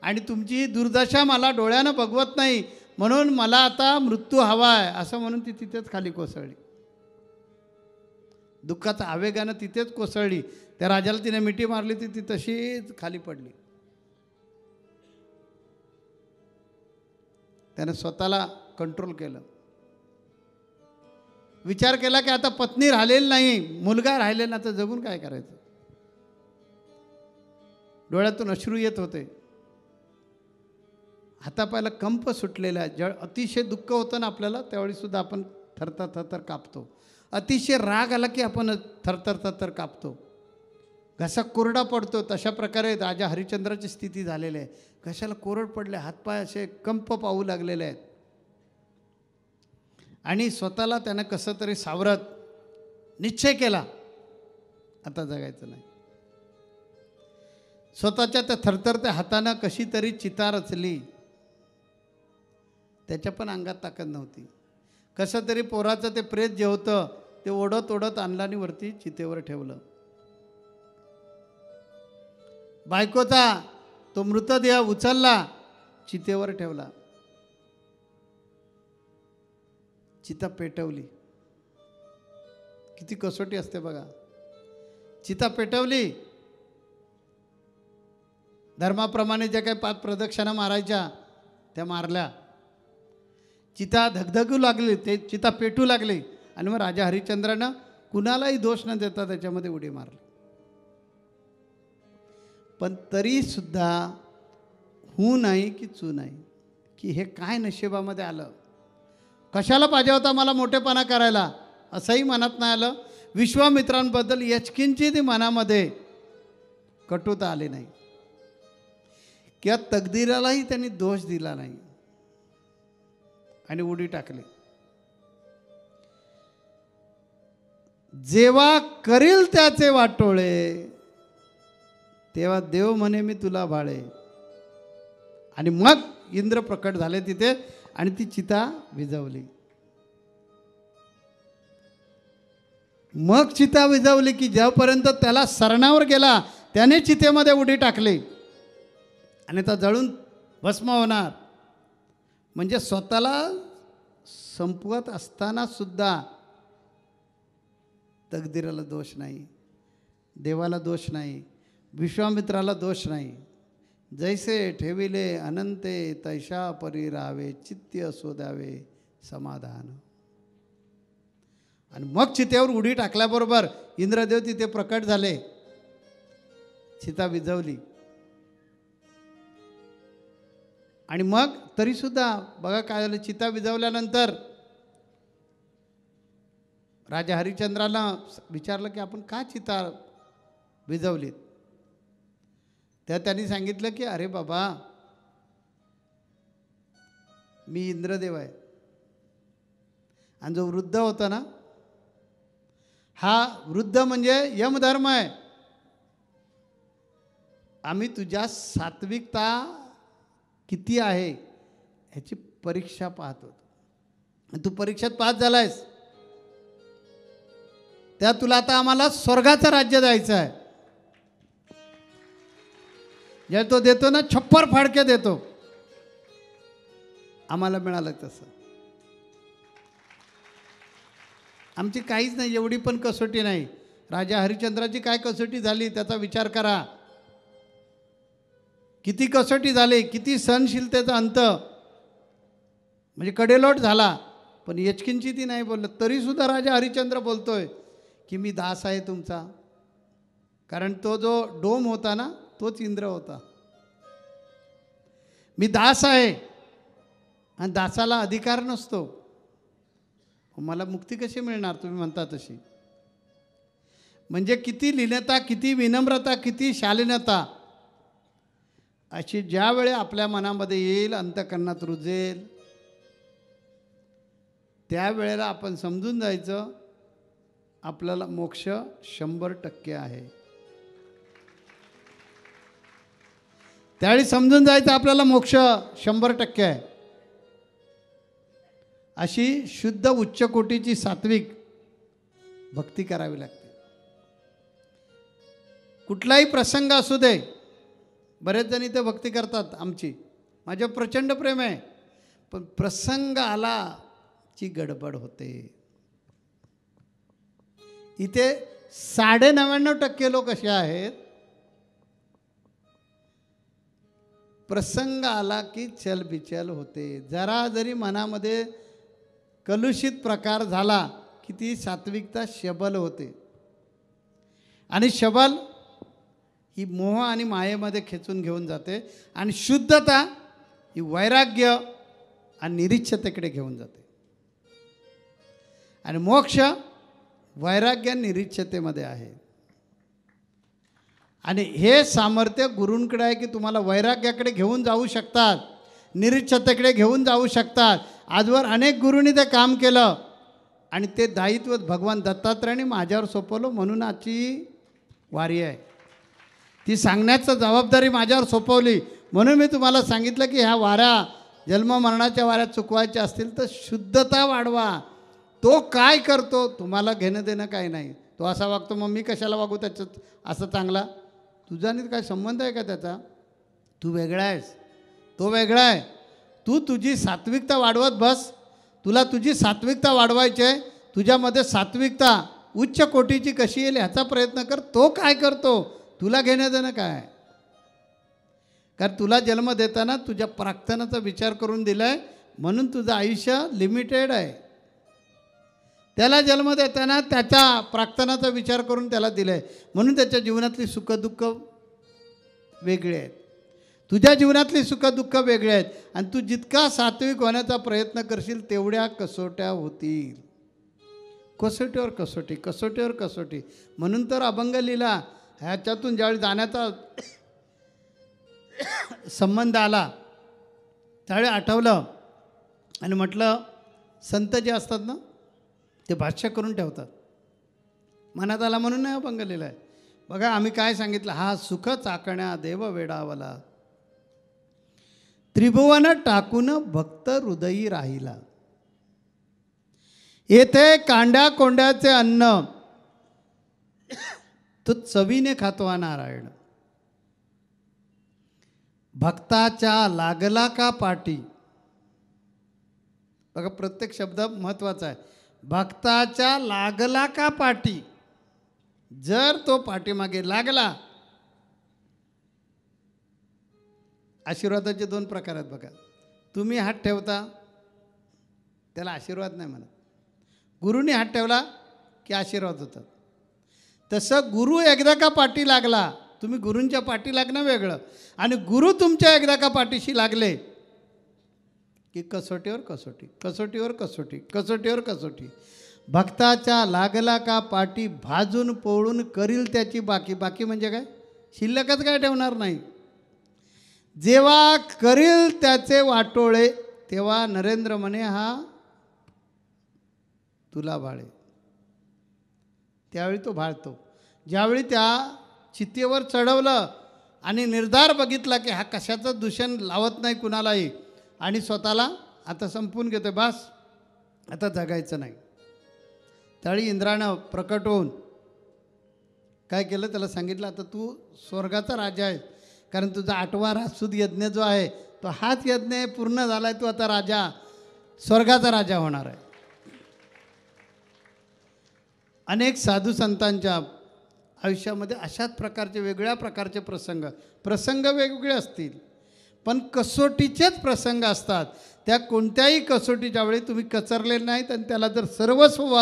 आणि तुमची ही दुर्दशा मला डोळ्यानं बघवत नाही, म्हणून मला आता मृत्यू हवा आहे असं म्हणून ती तिथेच खाली कोसळली. दुःखाच्या आवेगानं तिथेच कोसळली. त्या राजाला तिने मिठी मारली ती तशीच खाली पडली. त्याने स्वतःला कंट्रोल केलं. विचार केला की आता पत्नी राहिलेली नाही, मुलगा राहिलेला नाही, तर जगून काय करायचं. डोळ्यातून अश्रू येत होते, हातापायला कंप सुटलेला. अतिशय दुःख होतं ना आपल्याला त्यावेळी सुद्धा आपण थरथर थरथर कापतो. अतिशय राग आला की आपण थरथर थरथर कापतो, घसा कोरडा पडतो. तशा प्रकारे राजा हरिश्चंद्राची स्थिती झालेली आहे. घशाला कोरड पडले, हातपाय असे कंप पाहू लागलेले आहेत. आणि स्वतःला त्यानं कसं तरी सावरत निश्चय केला आता जगायचं नाही. स्वतःच्या त्या थरथरत्या हातानं कशी तरी चिता रचली. त्याच्या पण अंगात ताकद नव्हती. कसं तरी पोराचं ते प्रेत जे होतं ते ओढत ओढत आणलं आणि वरती चितेवर ठेवलं. बायकोचा तो मृतदेह उचलला, चितेवर ठेवला. चिता पेटवली. किती कसोटी असते बघा. चिता पेटवली. धर्माप्रमाणे ज्या काही 5 प्रदक्षिणा मारायच्या त्या मारल्या. चिता धगधगू लागली, ते चिता पेटू लागली. आणि मग राजा हरिश्चंद्रानं कुणालाही दोष न देता त्याच्यामध्ये उडी मारली. पण तरीसुद्धा हू नाही की चू नाही, की हे काय नशिबामध्ये आलं. कशाला पाहिजे होता मला मोठेपणा करायला, असंही मनात नाही आलं. विश्वामित्रांबद्दल यचकिंचित मनामध्ये कटुता आली नाही किंवा तकदीरालाही त्यांनी दोष दिला नाही आणि उडी टाकली. जेव्हा करील त्याचे वाटोळे तेव्हा देव म्हणे मी तुला भाळे. आणि मग इंद्र प्रकट झाले तिथे आणि ती चिता विझवली. मग चिता विझवली की जेव्हापर्यंत त्याला सरणावर गेला त्याने चितेमध्ये उडी टाकली आणि तो जळून भस्म होणार. म्हणजे स्वतःला संपवत असताना सुद्धा तकदीराला दोष नाही, देवाला दोष नाही, विश्वामित्राला दोष नाही. जैसे ठेविले अनंते तैशा परी राहावे, चित्य शोधावे समाधान. आणि मग चितेवर उडी टाकल्याबरोबर इंद्रदेव तिथे प्रकट झाले. चिता विझवली. आणि मग तरीसुद्धा बघा काय झालं. चिता विझवल्यानंतर राजा हरिश्चंद्राला विचारलं की आपण का चिता विझवलीत. त्यांनी सांगितलं की अरे बाबा मी इंद्रदेव आहे आणि जो वृद्ध होता ना हा वृद्ध म्हणजे यमधर्म आहे. आम्ही तुझ्या सात्विकता किती आहे ह्याची परीक्षा पाहत होतो. तू परीक्षेत पास झालायस, त्या तुला आता आम्हाला स्वर्गाचं राज्य द्यायचं आहे. जे तो देतो ना 56 फाडके देतो, आम्हाला मिळालं तसं. आमची काहीच नाही, एवढी पण कसोटी नाही. राजा हरिश्चंद्राची काय कसोटी झाली त्याचा विचार करा. किती कसोटी झाली, किती सहनशीलतेचा अंत, म्हणजे कडेलोट झाला. पण यचकिंची ती नाही बोललं. तरीसुद्धा राजा हरिश्चंद्र बोलतोय की मी दास आहे तुमचा. कारण तो जो डोम होता ना तोच इंद्र होता. मी दास आहे आणि दासाला अधिकार नसतो. मला मुक्ती कशी मिळणार तुम्ही म्हणता तशी. म्हणजे किती लीनता, किती विनम्रता, किती शालीनता अशी ज्या वेळी आपल्या मनामध्ये येईल, अंतःकरणात रुजेल, त्यावेळेला आपण समजून जायचं आपल्याला मोक्ष 100% आहे. त्यावेळी समजून जायचं आपल्याला मोक्ष 100% आहे. अशी शुद्ध उच्च कोटीची सात्विक भक्ती करावी लागते. कुठलाही प्रसंग असू दे. बरेच जण इथे भक्ती करतात आमची, माझ्या प्रचंड प्रेम आहे, पण प्रसंग आला ची गडबड होते. इथे 99% लोक असे आहेत, प्रसंग आला की चलबिचल होते. जरा जरी मनामध्ये कलुषित प्रकार झाला की ती सात्विकता शबल होते. आणि शबल ही मोह आणि मायेमध्ये खेचून घेऊन जाते. आणि शुद्धता ही वैराग्य आणि निरीच्छतेकडे घेऊन जाते. आणि मोक्ष वैराग्य निरीच्छतेमध्ये आहे. आणि हे सामर्थ्य गुरूंकडे आहे की तुम्हाला वैराग्याकडे घेऊन जाऊ शकतात, निरीच्छतेकडे घेऊन जाऊ शकतात. आजवर अनेक गुरूंनी ते काम केलं आणि ते दायित्व भगवान दत्तात्रयाने माझ्यावर सोपवलं. म्हणून आजची वारी आहे. ती सांगण्याची जबाबदारी माझ्यावर सोपवली. म्हणून मी तुम्हाला सांगितलं की ह्या वाऱ्या, जन्ममरणाच्या वाऱ्या चुकवायच्या असतील तर शुद्धता वाढवा. तो काय करतो तुम्हाला घेणं देणं काय नाही. तो असा वागतो मग मी कशाला वागू त्याच्यात असं चांगला. तुझा आणि काय संबंध आहे का त्याचा. तू वेगळा आहेस, तो वेगळा आहे. तू तुझी सात्विकता वाढवत बस. तुला तुझी सात्विकता वाढवायची आहे. तुझ्यामध्ये सात्विकता उच्च कोटीची कशी येईल ह्याचा प्रयत्न कर. तो काय करतो तुला घेणं देणं काय. कारण तुला जन्म देताना तुझ्या प्रार्थनाचा विचार करून दिला आहे, म्हणून तुझं आयुष्य लिमिटेड आहे. त्याला जन्म देताना त्याच्या प्रार्थनाचा विचार करून त्याला दिलं आहे, म्हणून त्याच्या जीवनातली सुखदुःख वेगळे आहेत. तुझ्या जीवनातली सुखदुःख वेगळे आहेत. आणि तू जितका सात्विक होण्याचा प्रयत्न करशील तेवढ्या कसोट्या होतील. कसोटीवर कसोटी, कसोटीवर कसोटी. म्हणून तर अभंगलीला ह्याच्यातून ज्यावेळी जाण्याचा संबंध आला त्यावेळी आठवलं आणि म्हटलं संत जे असतात ना ते भाष्य करून ठेवतात. मनात आला म्हणून नाही अभंग लिहिला आहे. बघा आम्ही काय सांगितलं. हा सुख चाकण्या देव वेडावला, त्रिभुवन टाकून भक्त हृदयी राहिला. येथे कांड्या कोंड्याचे अन्न तो चवीने खातो हा नारायण. भक्ताच्या लागला का पाठी. बघा प्रत्येक शब्द महत्त्वाचा आहे. भक्ताच्या लागला का पाठी. जर तो पाठीमागे लागला. आशीर्वादाचे 2 प्रकार आहेत बघा. तुम्ही हात ठेवता त्याला आशीर्वाद नाही म्हणत. गुरुनी हात ठेवला की आशीर्वाद होतात. तसं गुरु एकदा का पाठी लागला, तुम्ही गुरूंच्या पाठी लागणं वेगळं आणि गुरु तुमच्या एकदा का पाठीशी लागले की कसोटीवर कसोटी, कसोटीवर कसोटी, कसोटीवर कसोटी. भक्ताच्या लागला का पाठी भाजून पोळून करील त्याची बाकी. बाकी म्हणजे काय, शिल्लकच काय ठेवणार नाही. जेव्हा करील त्याचे वाटोळे तेव्हा नरेंद्र म्हणे हा तुला भाळे. त्यावेळी तो भाळतो. ज्यावेळी त्या चितेवर चढवलं आणि निर्धार बघितला की हा कशाचं दूषण लावत नाही कुणालाही आणि स्वतःला आता संपून घेतो, बस आता जगायचं नाही. त्यावेळी इंद्रानं प्रकट होऊन काय केलं, त्याला सांगितलं आता तू स्वर्गाचा राजा आहे. कारण तुझा 8वा राजसूत यज्ञ जो आहे तो हाच यज्ञ पूर्ण झाला आहे. तू आता राजा, स्वर्गाचा राजा होणार आहे. अनेक साधू संतांच्या आयुष्यामध्ये अशाच प्रकारचे वेगळ्या प्रकारचे प्रसंग वेगवेगळे असतील, पण कसोटीचेच प्रसंग असतात. त्या कोणत्याही कसोटीच्या वेळी तुम्ही कचरले नाहीत आणि त्याला जर सर्वस्व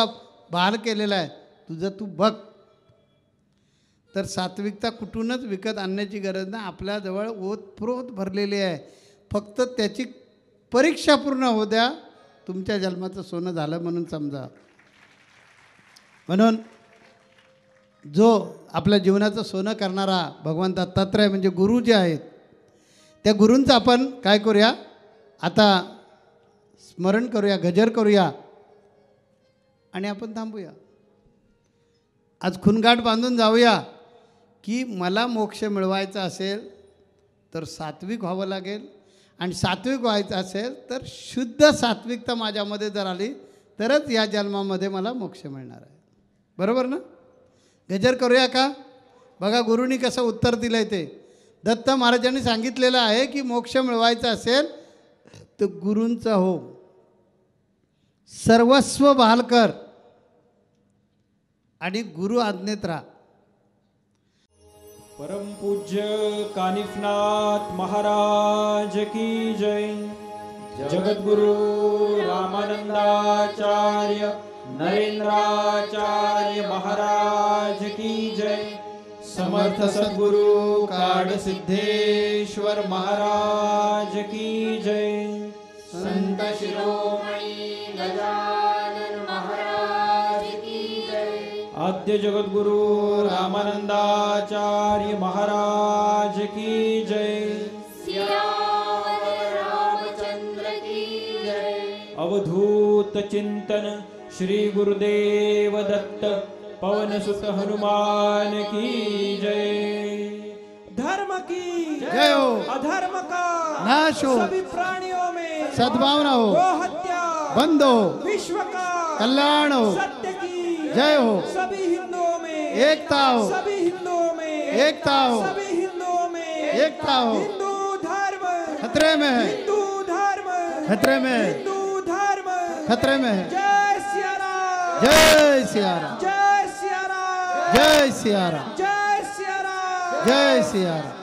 बहाल केलेला आहे, तुझं तू बघ. तर सात्विकता कुठूनच विकत आणण्याची गरज नाही. आपल्याजवळ ओतप्रोत भरलेली आहे. फक्त त्याची परीक्षा पूर्ण होऊ द्या. तुमच्या जन्माचं सोनं झालं म्हणून समजा. म्हणून जो आपल्या जीवनाचं सोनं करणारा भगवान दत्तात्रय म्हणजे गुरु जे आहेत, त्या गुरूंचं आपण काय करूया, आता स्मरण करूया, गजर करूया आणि आपण थांबूया. आज खुणगाठ बांधून जाऊया की मला मोक्ष मिळवायचा असेल तर सात्विक व्हावं लागेल, आणि सात्विक व्हायचं असेल तर शुद्ध सात्विकता माझ्यामध्ये जर आली तरच या जन्मामध्ये मला मोक्ष मिळणार आहे. बरोबर ना? गजर करूया का? बघा गुरुनी कसं उत्तर दिलं आहे ते. दत्त महाराजांनी सांगितलेलं आहे की मोक्ष मिळवायचा असेल तर गुरूंचा हो, सर्वस्व बहाल कर आणि गुरु आज्ञेत राहा. परमपूज्य कानिफनाथ महाराज की जय. जगद्गुरु रामानंदाचार्य नरेंद्राचार्य महाराज की जय. समर्थ सद्गुरु काडसिद्धेश्वर महाराज की जय. संत शिरोमणी गजानन महाराज की जय. आद्य जगद्गुरु रामानंदाचार्य महाराज की जय. सियावर रामचंद्र की जय. अवधूत चिंतन श्री गुरुदेव दत्त पवन सुत हनुमान की जय. धर्म की जय हो. अधर्म का नाश हो. सभी प्राणियों में सद्भावना हो. गो हत्या बंद हो. विश्व का कल्याण हो. सत्य की जय हो. सभी हिंदुओं में एकता हो. सभी हिंदुओं में एकता हो. सभी हिंदुओं में एकता हो. हिंदू धर्म खतरे में है. हिंदू धर्म खतरे में है. हिंदू धर्म खतरे में है. जय सिया राम. जय सिया राम. जय सिया राम. जय सिया राम. जय सिया राम. जय सिया राम.